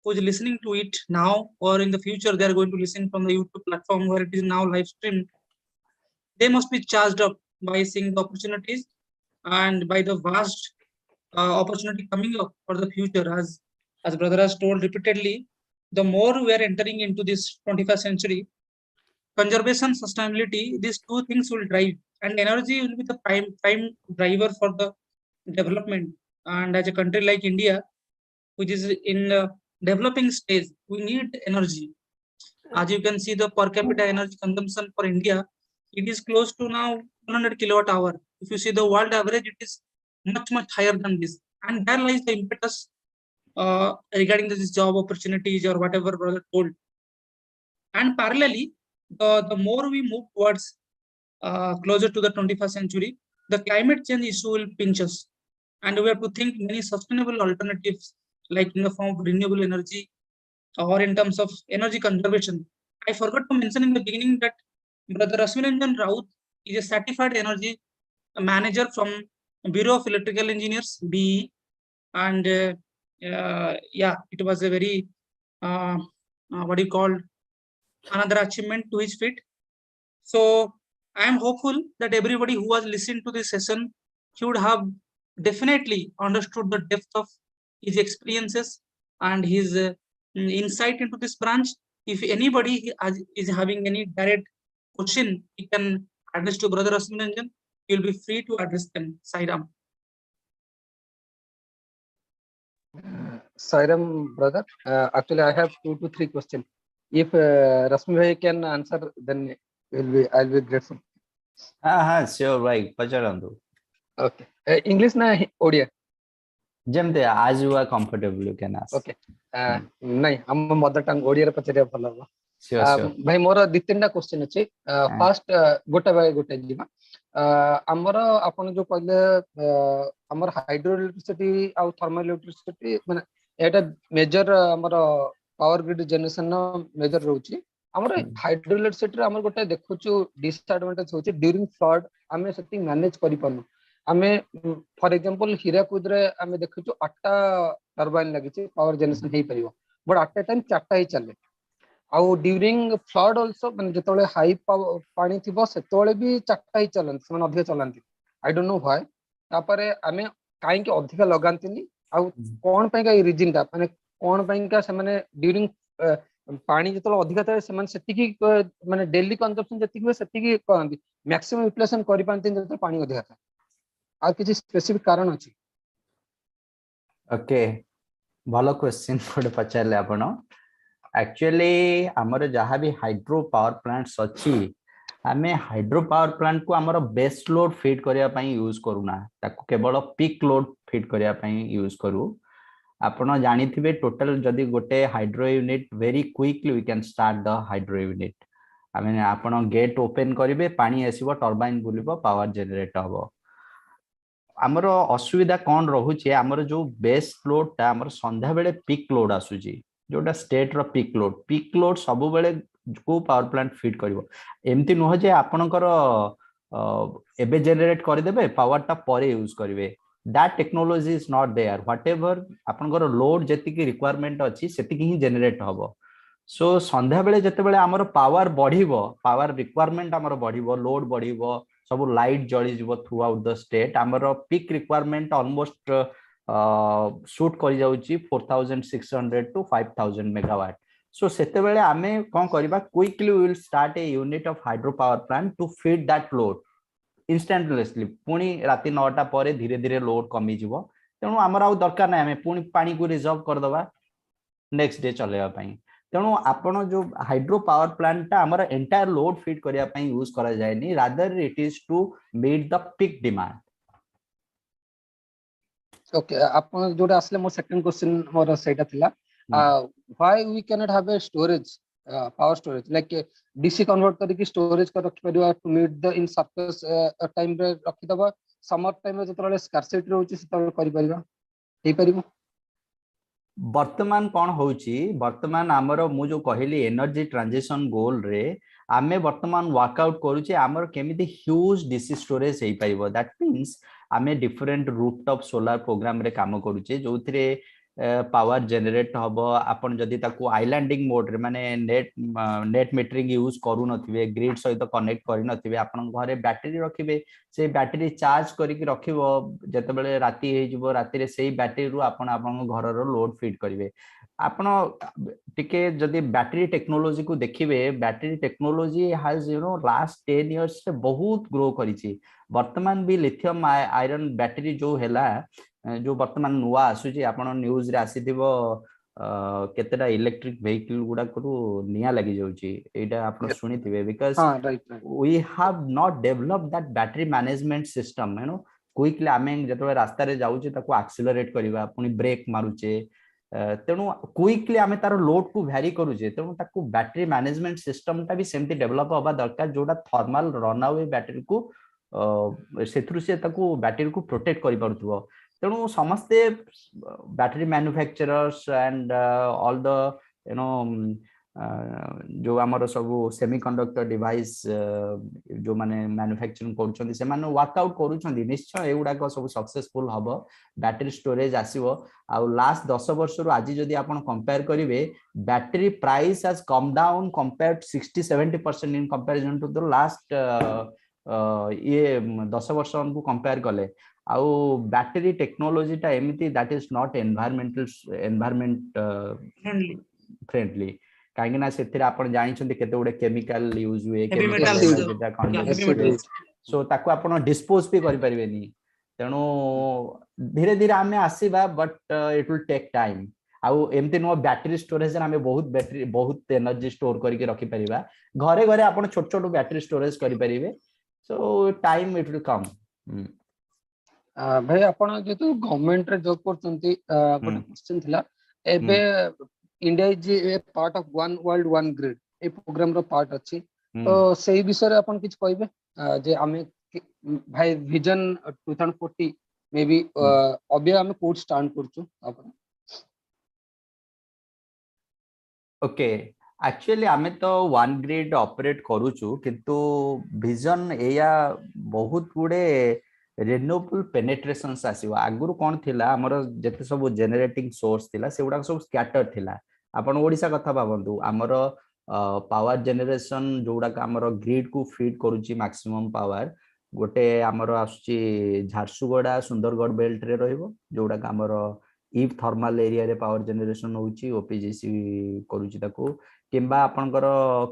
who is listening to it now or in the future, they are going to listen from the YouTube platform where it is now live streamed. They must be charged up by seeing the opportunities and by the vast opportunity coming up for the future. As brother has told repeatedly, the more we are entering into this 21st century, conservation, sustainability, these two things will drive, and energy will be the prime driver for the development. And as a country like India, which is in developing stage, we need energy. As you can see, the per capita energy consumption for India, it is close to now 100 kilowatt hour. If you see the world average, it is much higher than this, and there lies the impetus regarding this job opportunities or whatever brother told. And parallelly, the more we move towards closer to the 21st century, the climate change issue will pinch us, and we have to think many sustainable alternatives, like in the form of renewable energy or in terms of energy conservation. I forgot to mention in the beginning that brother Rasmiranjan Raut is a certified energy manager from Bureau of Electrical Engineers, BE, and yeah, it was a very what do you call, another achievement to his feet. So I am hopeful that everybody who has listened to this session, he would have definitely understood the depth of his experiences and his insight into this branch. If anybody is having any direct question, he can address to brother Rasmiranjan. He will be free to address them. Sairam. Sairam, brother. Actually, I have 2 to 3 questions. If Rasmi bhai can answer, then I'll be grateful. Sure, right. Pacharandu. Okay. English na Odia? Jemte, as you are comfortable, you can ask. Okay. Nahi, am mother tongue Odia re pachariya bhala haba. Sure, sure. Bhai mora ଦି ତିନିଟା question ଅଛି. First ଗୋଟେ by ଗୋଟେ ଯିବା. ଆମର ଆପଣ ଯୋଉ କହିଲେ ଆମର ହାଇଡ୍ରୋ ଇଲେକ୍ଟ୍ରିସିଟି ଆଉ ଥର୍ମାଲ ଇଲେକ୍ଟ୍ରିସିଟି, ମାନେ ଏଟା मेजर ଆମର पावर ग्रिड जनरेशन मेजर रोची. ଆମର ହାଇଡ୍ରୋ ଇଲେକ୍ଟ୍ରିସିଟି ରେ ଆମର ଗୋଟେ ଦେଖୁଛୁ डिसएडवांटेज होची ड्यूरिंग फ्लड ଆମେ ସେତି मैनेज करि पानु. ଆମେ फॉर एग्जांपल हीराकुद रे ଆମେ ଦେଖୁଛୁ 8ଟା टर्बाइन लागिଛି पावर जनरेशन हेई परिबो, बट एट ए टाइम 4टा ही चले. आउ ड्यूरिंग फ्लड आल्सो माने जतले हाई पानी थिबो सेतले भी 4टा ही चलन माने अधिक चलंती. I don't know why. तापरे आमे काहे कि अधिक लगांतीनी आउ कोन पय का रीजन ता माने कोन पय का से माने ड्यूरिंग पानी जो अधिका थाए से माने डेली कंजप्शन जी से कहती मैक्सिमम यूटिलाइजेशन कर पाते पानी अधिका थाए आ किसी स्पेसिफिक कारण अच्छी ओके भलो क्वेश्चन गोटे पचारे आपण एक्चुअली आमर जहाँ भी हाइड्रो पावर प्लांट्स अच्छी आम हाइड्रो पावर प्लांट को आमर बेस लोड फिट करने यूज करूना ताको केवल पिक लोड फिट करने यूज करू आपण जानी टोटल जदि गोटे hydro unit very quickly we can start the hydro unit I mean आपण गेट ओपन करेंगे पानी आसो टर्बाइन बुलिबो पावर जनरेट हम आमर असुविधा कौन रोचे आमर जो बेस लोड टा आमर संध्या बेले पिक लोड आसुची जोटा स्टेट रो पिक लोड सब बेले को पावर प्लांट फिट करिवो एमती नुह जे आपनकर एबे जनरेट कर देबे पावर टा परे यूज करिवे that technology is not there whatever आपनकर लोड जेतिकी रिक्वायरमेंट अछि सेतिकी ही जनरेट हबो सो संध्या बेले जते बेले आमर पावर बढ़िबो पावर रिक्वायरमेंट आमर बढ़िबो लोड बढ़िबो सब लाइट जली जीवो थ्रू आउट द स्टेट आमर पिक रिक्वायरमेंट ऑलमोस्ट शूट कर जाउची 4600 टू 5000 मेगावाट सो सेते बेले आमे कोन करबा quickly we will start a unit of hydro power plant to feed that load instantaneously पुणी राति 9टा परे धीरे धीरे लोड कमी जीवो तेणु आमर आउ दरकार नै आमे पुणी पानी को रिजर्व कर दबा नेक्स्ट डे चलेबा पई तेणु आपण जो हाइड्रो पावर प्लांट टा आमर एंटायर लोड फीड करिया पई यूज करा जायनी rather it is to meet the peak demand okay आपण जोटा आसले मोर सेकंड क्वेश्चन मोर सेटा थिला why we can not have a storage power storage like DC convert करके स्टोरेज कर रखि परिवा to meet the in surplus time रे रखि दबा समर टाइम रे जतले स्कार्सिटी रहउची सेतले करि परिवा हे परिबो वर्तमान कौन होची वर्तमान आमर मु जो कहली एनर्जी ट्रांजिशन गोल रे आमे वर्तमान वर्कआउट करूचे आमर केमिति ह्यूज डीसी स्टोरेज हे पाइबो दैट मींस आमे डिफरेंट रूफटॉप सोलर प्रोग्राम रे काम करूचे जोथिरे पावर जनरेट हबो आपण जदी ताको आइलैंडिंग मोड रे माने नेट मीटरिंग यूज करू नथिबे ग्रिड सहित कनेक्ट करि नथिबे आपण घरे बैटरी रखिबे से बैटरी चार्ज करिक रखिबो जते बेले राती हे जिवो राती रे सेही बैटरी रु आपण घर रो लोड फीड करिवे आपण टिके जदी बैटरी टेक्नोलॉजी को देखिबे battery technology has last 10 years से बहुत ग्रो करिछि वर्तमान भी लिथियम आयरन बैटरी जो हैला जो वर्तमान नुआ आसुची आपण न्यूज रे आसीथिबो केतेटा इलेक्ट्रिक व्हीकल गुडा को निया लागि जाउची एटा आपण सुनिथिबे because we have not developed that battery management system you know quickly आमे जतबे रास्ता रे जाउची ताको एक्सेलरेट करबा पुनी ब्रेक मारुचे तेणु क्विकली आमे तार लोड को वैरी करूचे तेणु ताको बैटरी मैनेजमेंट सिस्टम ता भी सेमती डेवलप होबा दरकार जोटा थर्मल रन अवे बैटरी को सेथरु से ताको बैटरी को प्रोटेक्ट करि परथुबो तेणु समस्ते battery manufacturers and all the you know जो आमर सब सेमीकंडक्टर डिवाइस जो माने मैन्युफैक्चरिंग करूछन्ती से माने वर्कआउट करूछन्ती निश्चय एगुडा को सब सक्सेसफुल हबो बैटरी स्टोरेज आसीबो आ लास्ट 10 वर्ष रु आज जदी आपण कंपेयर करिवे battery price has come down compared 60-70% in comparison to the last ये 10 वर्ष हमको कंपेयर कले आउ बैटरी टेक्नोलॉजी टा एमिति that is not environment friendly काहे ना सेथिरा आपण जानि छथि केते गुडे केमिकल यूज हुए केमिकल सो ताको आपण डिस्पोज भी करि परिबेनी तेणु धीरे धीरे आमे आसीबा but it will take time आउ एमती नो बैटरी स्टोरेज आमे बहुत एनर्जी स्टोर करके रखि परिबा घरे घरे आपण छोट छोट बैटरी स्टोरेज करि परिबे so time it will come भाई आपण जेतु गवर्नमेंट रे जॉब करचंती गोटे क्वेश्चन थिला एबे India is a part of one world one grid ए प्रोग्राम रो पार्ट अछि तो सेही विषय रे आपण किछ कहबे जे हमें भाई विजन 2040 मे बी अबे हमें कोड स्टार्ट करछु आपण ओके एक्चुअली आमे तो वन ग्रिड ऑपरेट करूछु किंतु विजन एया बहुत गुडे रिन्यूएबल पेनिट्रेशंस आसीबो आगुरु कोन थिला हमर जते सब जनरेटिंग सोर्स थिला सेउडा सब स्कैटर थिला आपण ओडिसा कथा भाबंतु हमर पावर जनरेशन जोडा का हमर ग्रिड को फीड करूची मैक्सिमम पावर गोटे हमर आसुची झारसुगुड़ा सुंदरगढ़ बेल्ट रे रहइबो जोडा का हमर if thermal area रे power generation होउची OPGC करूची ताको किंबा आपनकर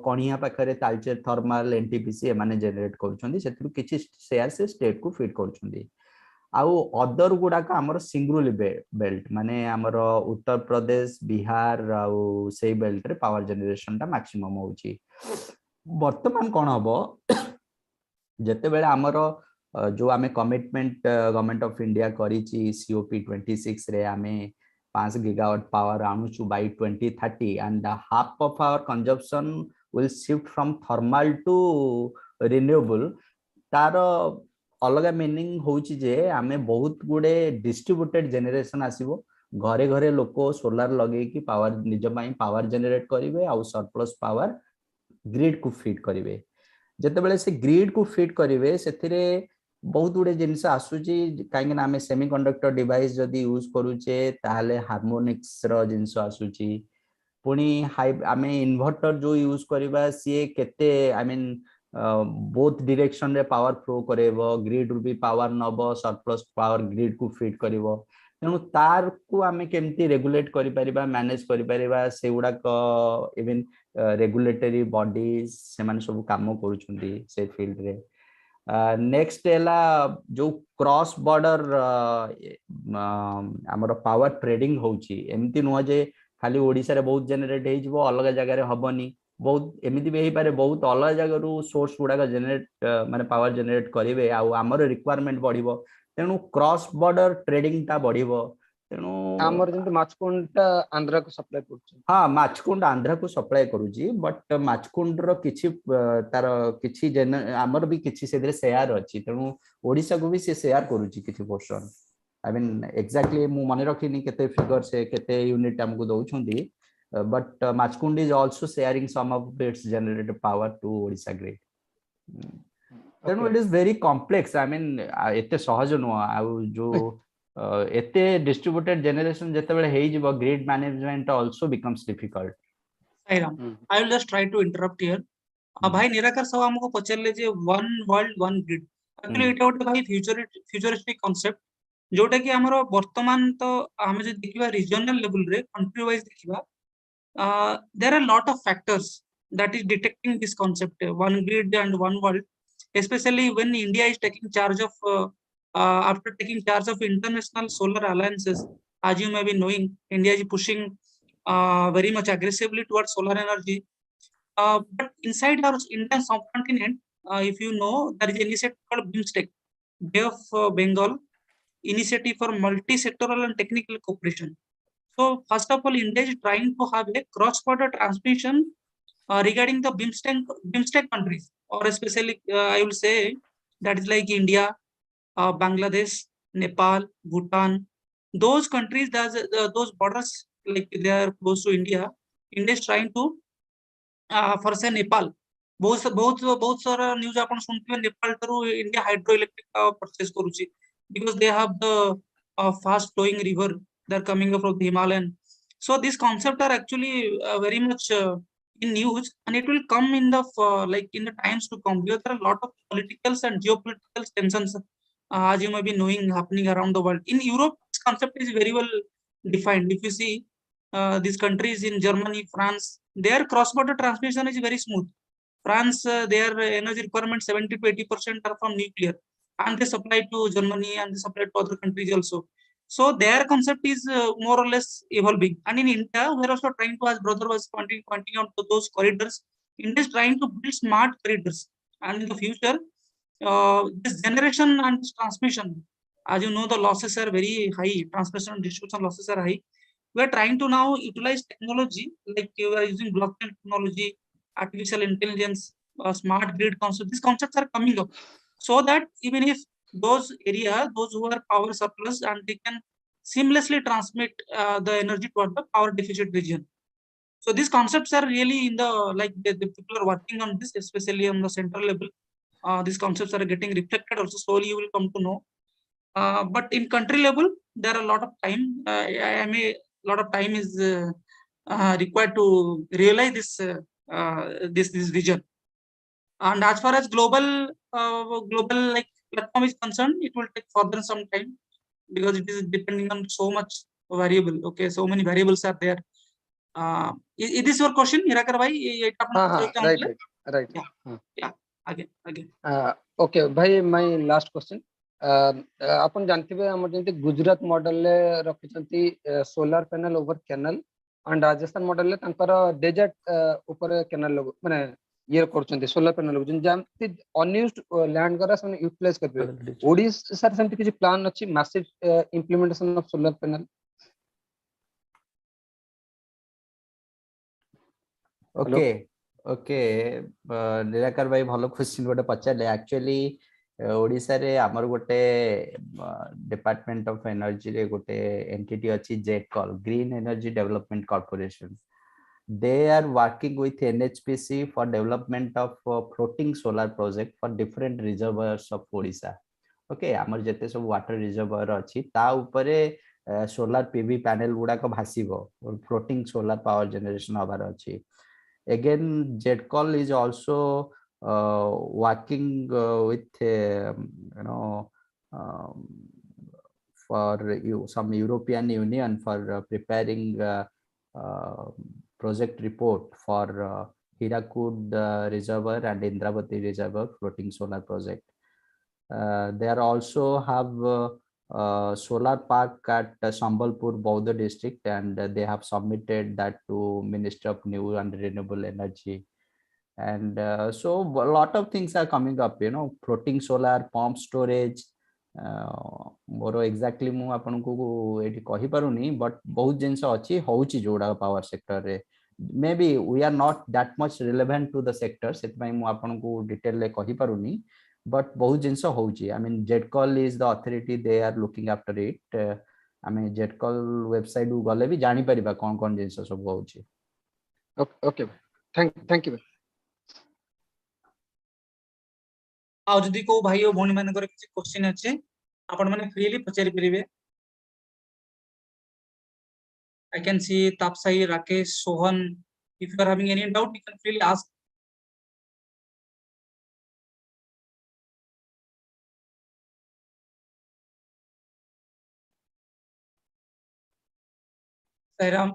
कणिया पाखरे तालचेर थर्माल एनटीपीसी एमाने जनरेट करूछंदी सेतु किछि शेयर से स्टेट को फीड करूछंदी आउ अदर गुडा का हमर सिंगुल बेल्ट माने हमर उत्तर प्रदेश बिहार आउ सेई बेल्ट रे पावर जनरेशन ता मैक्सिमम होउची वर्तमान कोन हबो जते बेले हमर जो आमे कमिटमेंट गवर्नमेंट ऑफ इंडिया करिछि COP 26 रे आमे 5 gigawatt power आणुछु by 2030 and half of our consumption will shift from thermal to renewable तार अलग मीनिंग होउछि जे आमे बहुत गुडे डिस्ट्रीब्यूटेड जनरेशन आसीबो घरे घरे लोक सोलार लगे कि पावर निज पई पावर जनरेट करिवे आ सरप्लस पावर ग्रिड को फीड करिवे जते बेले से ग्रिड को फीड करिवे सेथिरे बहुत गुडे जिनस आसुची काहे ना आमे सेमीकंडक्टर डिवाइस जदी यूज करूचे ताले हार्मोनिक्स रो जिनस आसुची पुनी आमे इन्वर्टर जो यूज करबा सी केते आई मीन बोथ डायरेक्शन रे पावर फ्लो करेबो ग्रिड रु भी पावर नबो सरप्लस पावर ग्रिड को फीड करिवो तेनु तार को आमे केमती रेगुलेट करि परिबा मैनेज करि परिबा सेउडा को इवन रेगुलेटरी बॉडीज से माने सब काम करूछुंदी से फील्ड रे नेक्स्ट एला जो क्रॉस बॉर्डर हमर पावर ट्रेडिंग होउची एमती नुह जे खाली ओडिसा रे बहुत जनरेट हे जिवो अलग जगह रे हबनी बहुत एमिति भी हे पारे बहुत अलग जगह रु सोर्स गुडा का जनरेट माने पावर जनरेट करिवे आ हमर रिक्वायरमेंट बढ़िबो तेनु क्रॉस बॉर्डर ट्रेडिंग ता बढ़िबो तेनु हमर जंत माचकुंडा आंध्रा को सप्लाई करछ हां माचकुंड आंध्रा को सप्लाई करूची बट माचकुंड रो किछि तार किछि हमर भी किछि सेदरे शेयर अछि तेनु ओडिसा को भी से शेयर करूची किछि पोर्शन आई मीन एक्जेक्टली मु माने रखिनी केते फिगर से केते यूनिट हमको दउछुंदी but Machkund is also sharing some of its generated power to Odisha grid. Then it is very complex. I mean, एते सहज नो आउ जो एते distributed generation जते बेले हेइ जिवो grid management also becomes difficult. I will just try to interrupt here. भाई निराकर सब हमको पचरले जे one world one grid. Actually एटा ओटे भाई futuristic concept जोटा कि हमरो वर्तमान तो हम जे देखिबा regional level रे country wise देखिबा there are a lot of factors that is detecting this concept one grid and one world, especially when India is taking charge of after taking charge of international solar alliances. As you may be knowing, India is pushing very much aggressively towards solar energy, but inside our Indian subcontinent, if you know, there is an initiative called BIMSTEC, Bay of Bengal Initiative for Multi-Sectoral and Technical Cooperation. So first of all, India is trying to have a cross-border transmission regarding the BIMSTEC countries, or especially I will say that is like India, Bangladesh, Nepal, Bhutan. Those countries, those borders, like they are close to India. India is trying to, for say Nepal, बहुत सारा news आपण सुनथिबे नेपाल तरो India hydro electric power purchase करूची because they have the fast flowing river. They're coming up from the Himalayan. So these concepts are actually very much in news, and it will come in the like in the times to come, because there are a lot of political and geopolitical tensions, as you may be knowing, happening around the world. In Europe, this concept is very well defined. If you see these countries in Germany, France, their cross-border transmission is very smooth. France, their energy requirement 70 to 80% are from nuclear, and they supply to Germany and they supply to other countries also. So their concept is more or less evolving. And in India, we are also trying to, as brother was pointing out to those corridors, India is trying to build smart corridors. And in the future, this generation and this transmission, as you know, the losses are very high, transmission and distribution losses are high. We are trying to now utilize technology, like we are using blockchain technology, artificial intelligence, smart grid concept. These concepts are coming up, so that even if those areas, those who are power surplus, and they can seamlessly transmit the energy toward the power deficit region. So these concepts are really in the, like the people are working on this, especially on the central level. These concepts are getting reflected also, slowly you will come to know. But in country level, there are a lot of time. I mean, a lot of time is required to realize this vision. And as far as global like platform is concerned, it will take further some time, because it is depending on so much variable. Okay, so many variables are there. Is this your question, Hirakar bhai? ये आपने पूछना right, चाहते हैं? right. Yeah. Again. Okay, भाई my last question. आपण जानथिबे हमर जंती Gujarat model ले रखिसंती solar panel over canal and Rajasthan model ले तांकर डेजर्ट ऊपर कैनल माने ये करचंती सोलर पैनल जन जानती अनयूज्ड लैंड करा सने यूटिलाइज करबे ओडिसा सर सेमती किछि प्लान अछि massive implementation of solar panel okay निराकार भाई भलो क्वेश्चन गोटे पचारे एक्चुअली ओडिसा रे हमर गोटे डिपार्टमेंट ऑफ एनर्जी रे गोटे एंटिटी अछि GEDCOL green energy development corporation they are working with NHPC for development of floating solar project for different reservoirs of Odisha. Okay, हमर जते सब वाटर रिजर्वर अछि ता ऊपरे सोलर पीवी पैनल गुडा को भासीबो फ्लोटिंग सोलर पावर जनरेशन हबार अछि. Again, JETCOL is also working with for some European Union for preparing project report for Hirakud Reservoir and Indravati Reservoir floating solar project. They are also have solar park at Sambalpur, Bauda district, and they have submitted that to Ministry of New and Renewable Energy. And so a lot of things are coming up, floating solar, pump storage. More exactly मु आपन को एठी कहि पारुनी but बहुत जिंस अछि होउची जोडा power sector रे may be we are not that much relevant to the sector सेत पई मु आपन को डिटेल ले कहि पारुनी बट बहुत जिंस होउची I mean GEDCOL is the authority they are looking after it I mean GEDCOL website उ गले भी जानि परिबा कोन कोन जिंस सब होउची. Okay thank you. आ जदि को भाई और भौणी मानकर किछि क्वेश्चन अछि आपण माने फ्रीली पचारि परिबे. I can see Tapsai, Rakesh, Sohan. If you are having any doubt, you can freely ask. Sairam.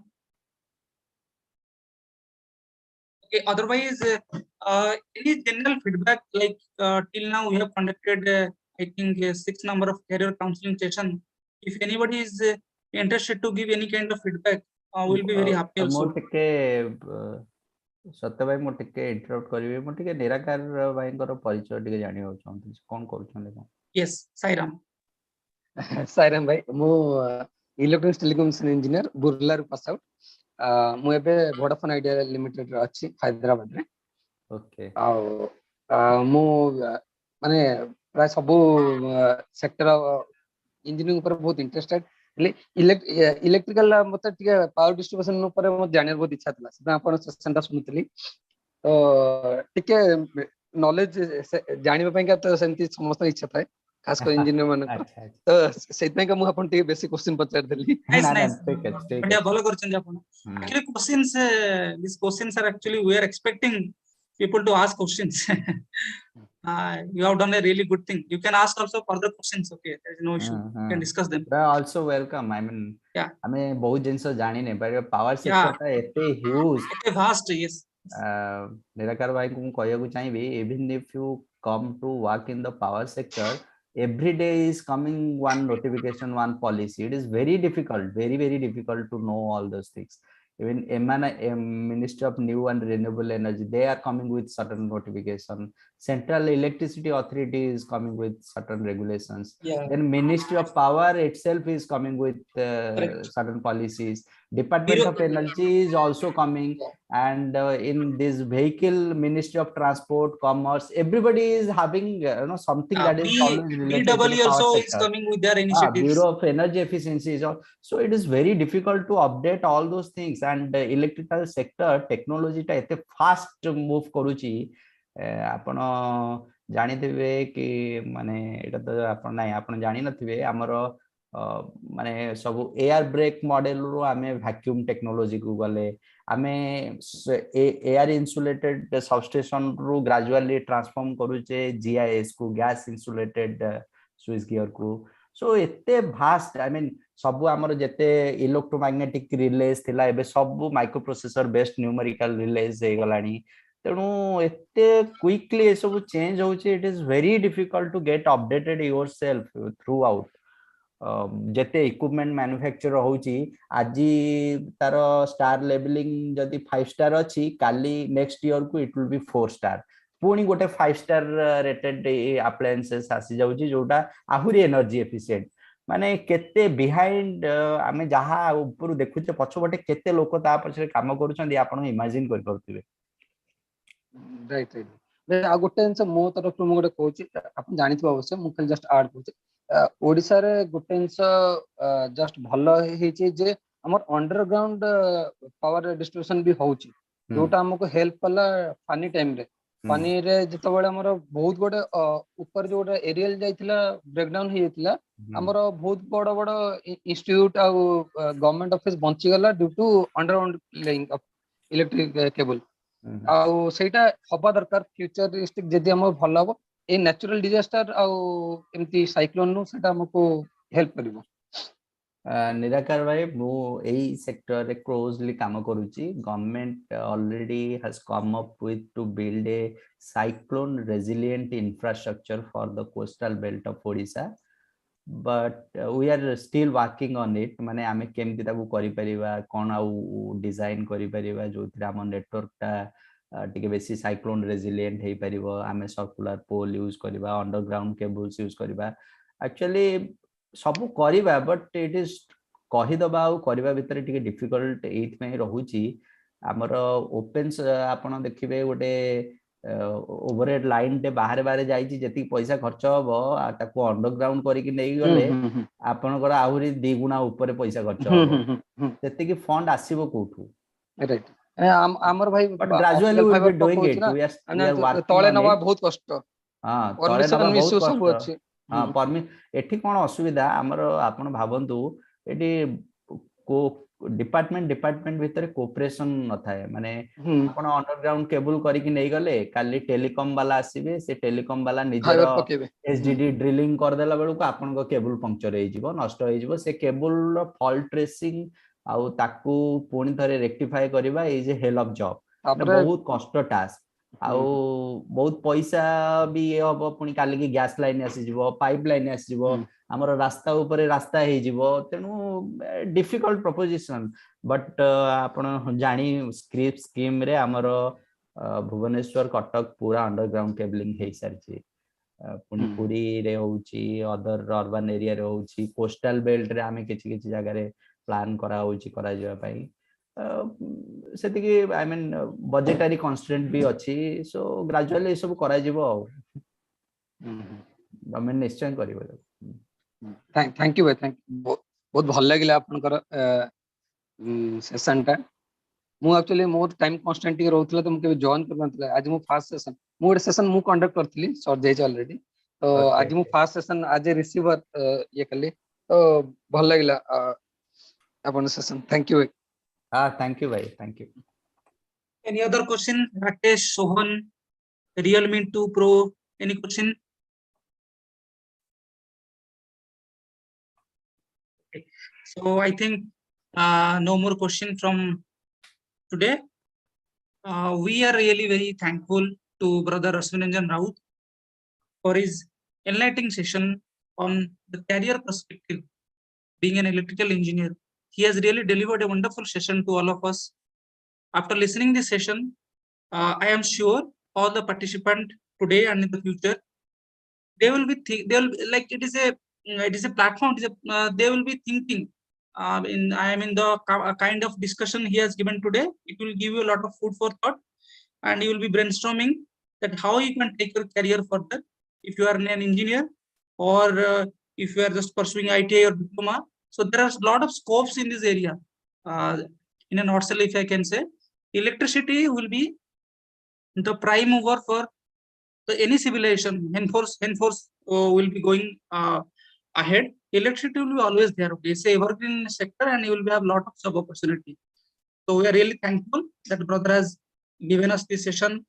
Okay, otherwise, any general feedback like till now we have conducted I think 6 number of career counseling session. If anybody is interested to give any kind of feedback, we'll be very happy also. मो टिके सत्य भाई मो टिके interrupt करिवे मो टिके निराकार भाई कर परिचय टिके जानि हो चाहते कोन करूछन देखो. Yes, Sairam. साइराम भाई मु इलेक्ट्रॉनिक्स टेलीकम्युनिकेशन इंजीनियर बुर्ला रु पास आउट मु एबे वोडाफोन आइडिया लिमिटेड रे अछि हैदराबाद रे. ओके आ मु माने प्राय सब सेक्टर इंजीनियरिंग ऊपर बहुत इंटरेस्टेड इलेक्ट्रिकल मते टिके पावर डिस्ट्रीब्यूशन ऊपर मते जानिर बहुत इच्छा थला से आपण सेशन सुनतली तो टिके नॉलेज जानिबा पई का तो सेंती समस्त इच्छा थाए खास कर इंजीनियर मन अच्छा तो सेतमै का मु आपण टिके बेसी क्वेश्चन पचार देली. Nice. ठीक है बढ़िया भलो करछन आपण. Actually questions these questions are actually we are expecting people to ask questions. You have done a really good thing. You can ask also further questions. Okay, there is no issue. You can discuss them. But also welcome. I mean, Yeah. I mean, बहुत जिंस जानी नहीं पर power Yeah. Sector ता एते huge. It's a vast, yes. निराकार भाई को कहया को चाहिए even if you come to work in the power sector, every day is coming one notification, one policy. It is very difficult, very difficult to know all those things. Even Ministry of New and Renewable Energy, they are coming with certain notification. Central Electricity Authority is coming with certain regulations. Yeah. Then Ministry of Power itself is coming with certain policies. Department of Energy is also coming. And in this vehicle, Ministry of Transport, Commerce, everybody is having something that is always related to the BW power also sector. is coming with their initiatives. Bureau of Energy Efficiency is all. So it is very difficult to update all those things. And electrical sector technology ta ete fast move करूची आपण जानिथिबे कि माने एटा तो आपण नाही आपण जानि नथिबे हमरो माने सब एयर ब्रेक मॉडल रो आमे वैक्यूम टेक्नोलॉजी को गले आमे एयर इंसुलेटेड सबस्टेशन रो ग्रेजुअली ट्रांसफॉर्म करूचे जीआईएस को गैस इंसुलेटेड स्विच गियर को. सो एते भास्ट आई मीन सब आमर जेते इलेक्ट्रोमैग्नेटिक रिलेज थिला एबे सब micro processor based numerical relays हे गलानी तेणु एते क्विकली ए सब चेंज होची it is very difficult to get updated yourself throughout जेते इक्विपमेंट मैन्युफैक्चर होची आज तार स्टार लेवलिंग जदि 5 स्टार अछि काली नेक्स्ट ईयर को इट विल बी 4 स्टार पुणी गोटे 5 स्टार रेटेड अप्लायंसेस आसी जाउची जोटा आहुरी एनर्जी एफिशिएंट माने केते बिहाइंड आमे जहा ऊपर देखुचे पछबटे केते लोक ता पछरे काम करूछंदी आपण इमेजिन कर परथिबे राइट राइट आ गोटे जिनस मो तरफ मु गोटे कहूची आपण जानिथिबा अवश्य मु खाली जस्ट ऐड कहूची ओडिसा रे गोटे जिनस जस्ट भलो हेची जे हमर अंडरग्राउंड पावर डिस्ट्रीब्यूशन भी होची जोटा हमको हेल्प कला फानी टाइम रे पानी रे जतो बळे हमर बहुत गोटे ऊपर जो गोटे एरियल जाइथिला ब्रेकडाउन हे जाइथिला हमर बहुत बड़ बड़ इंस्टीट्यूट आ गवर्नमेंट ऑफिस बंची गला due to underground laying of electric cable आउ सेटा हबा दरकार फ्यूचरिस्टिक जदी हम भल हबो ए नेचुरल डिजास्टर आउ एमती साइक्लोन नु सेटा हमको हेल्प करिवो निराकार भाई मु एई सेक्टर रे क्लोजली काम करूची government already has come up with to build a cyclone resilient infrastructure for the coastal belt of Odisha but we are still working on it माने आमे केमति ताकू करि परिबा कोन आउ डिजाइन करि परिबा जोथि हम नेटवर्क ता टिके बेसी साइक्लोन रेजिलिएंट हे परिबो आमे सर्कुलर पोल यूज करबा अंडरग्राउंड केबल्स यूज करबा एक्चुअली सब करबा बट इट इज कहि दबा आउ करबा भितर टिके डिफिकल्ट एथ में रहूची हमर ओपन आपण देखिबे गोटे ओवरहेड लाइन टे बाहर बाहर जाईची जति पैसा खर्च हबो ताको अंडरग्राउंड करी कि नै गले आपनकर आहुरी 2 गुना ऊपर पैसा खर्च हबो जति कि फंड आसीबो कोठू राइट हमर भाई but gradually we will be doing it we are working तळे नवा बहुत कष्ट हां तळे नवा बहुत सब अछि हां परमि एठी कोन असुविधा हमर आपण भाबंतु एठी को डिपार्टमेंट भीतर कोऑपरेशन न थाए माने आपण अंडरग्राउंड केबल करी कि नै गले काली टेलीकॉम वाला आसीबे से टेलीकॉम वाला निजर एचडीडी ड्रिलिंग कर देला बेलु को आपण को केबल पंक्चर हे जिवो नष्ट हे जिवो से केबल फॉल्ट ट्रेसिंग आउ ताकू पुणी थरे रेक्टिफाई करबा is a hell of job बहुत कष्ट टास्क आउ बहुत पैसा भी ये हबो पुणी काली की गैस लाइन आसी जिवो पाइप लाइन आसी जिवो हमर रास्ता ऊपर रास्ता हे जिवो तेनु डिफिकल्ट प्रोपोजिशन बट आपण जानी स्क्रिप्ट स्कीम रे हमर भुवनेश्वर कटक पूरा अंडरग्राउंड केबलिंग हे सारची पुणी पुरी रे होउची अदर अर्बन एरिया रे होउची कोस्टल बेल्ट रे आमे किछि किछि जगह रे प्लान करा होउची करा जवा पई सेति कि आई मीन बजेटरी कंस्ट्रेंट भी अछि सो ग्रेजुअली सब करा जिवो गवर्नमेंट निश्चय करिवो थैंक यू भाई थैंक बहुत भल लागिला आपनकर सेशन टा मु एक्चुअली मोर टाइम कांस्टेंट के रहउतला त मु के जॉइन करनतला आज मु फर्स्ट सेशन मु एक सेशन मु कंडक्ट करथली सर जाय ऑलरेडी तो आज मु फर्स्ट सेशन आज रिसीवर ये कले तो भल लागिला अपन session thank you thank you भाई thank you Any other question? Rakesh, Sohan, Realme 2 Pro, any question? Okay. So I think no more question from today. We are really very thankful to Brother Aswinanjan Raut for his enlightening session on the career perspective, being an electrical engineer. He has really delivered a wonderful session to all of us. After listening this session, I am sure all the participants today and in the future, they will be like it is a platform. They will be thinking. I am in the kind of discussion he has given today. It will give you a lot of food for thought, and you will be brainstorming that how you can take your career further. If you are an engineer, or if you are just pursuing ITI or diploma, so there are a lot of scopes in this area. In a nutshell, if I can say, electricity will be the prime mover for any civilization. Henceforth will be going ahead. Electricity will be always there. Okay, it's a evergreen sector, and you will have a lot of job opportunity. So we are really thankful that brother has given us this session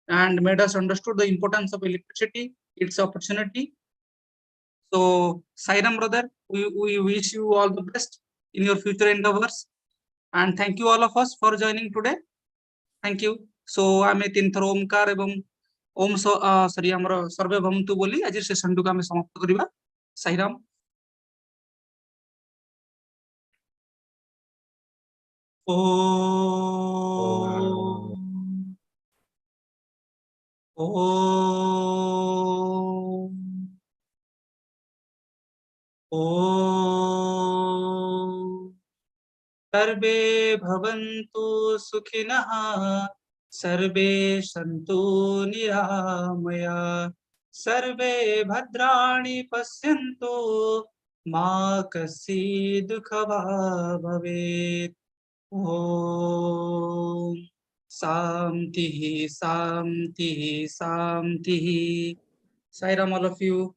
and made us understood the importance of electricity, its opportunity. So, Sairam brother, we wish you all the best in your future endeavors. And thank you all of us for joining today. Thank you. So, आमे तीन थर ओमकार एवं ओम sorry हमर सर्वे भवन्तु बोली आज session to आमे समाप्त करिबा। साईराम। ओम ओम ओम सर्वे भवन्तु सुखिनः सर्वे सन्तु निरामया सर्वे भद्राणि पश्यन्तु मा कश्चित् दुःखभाग् भवेत्। ॐ शान्तिः शान्तिः शान्तिः। Sairam all of you.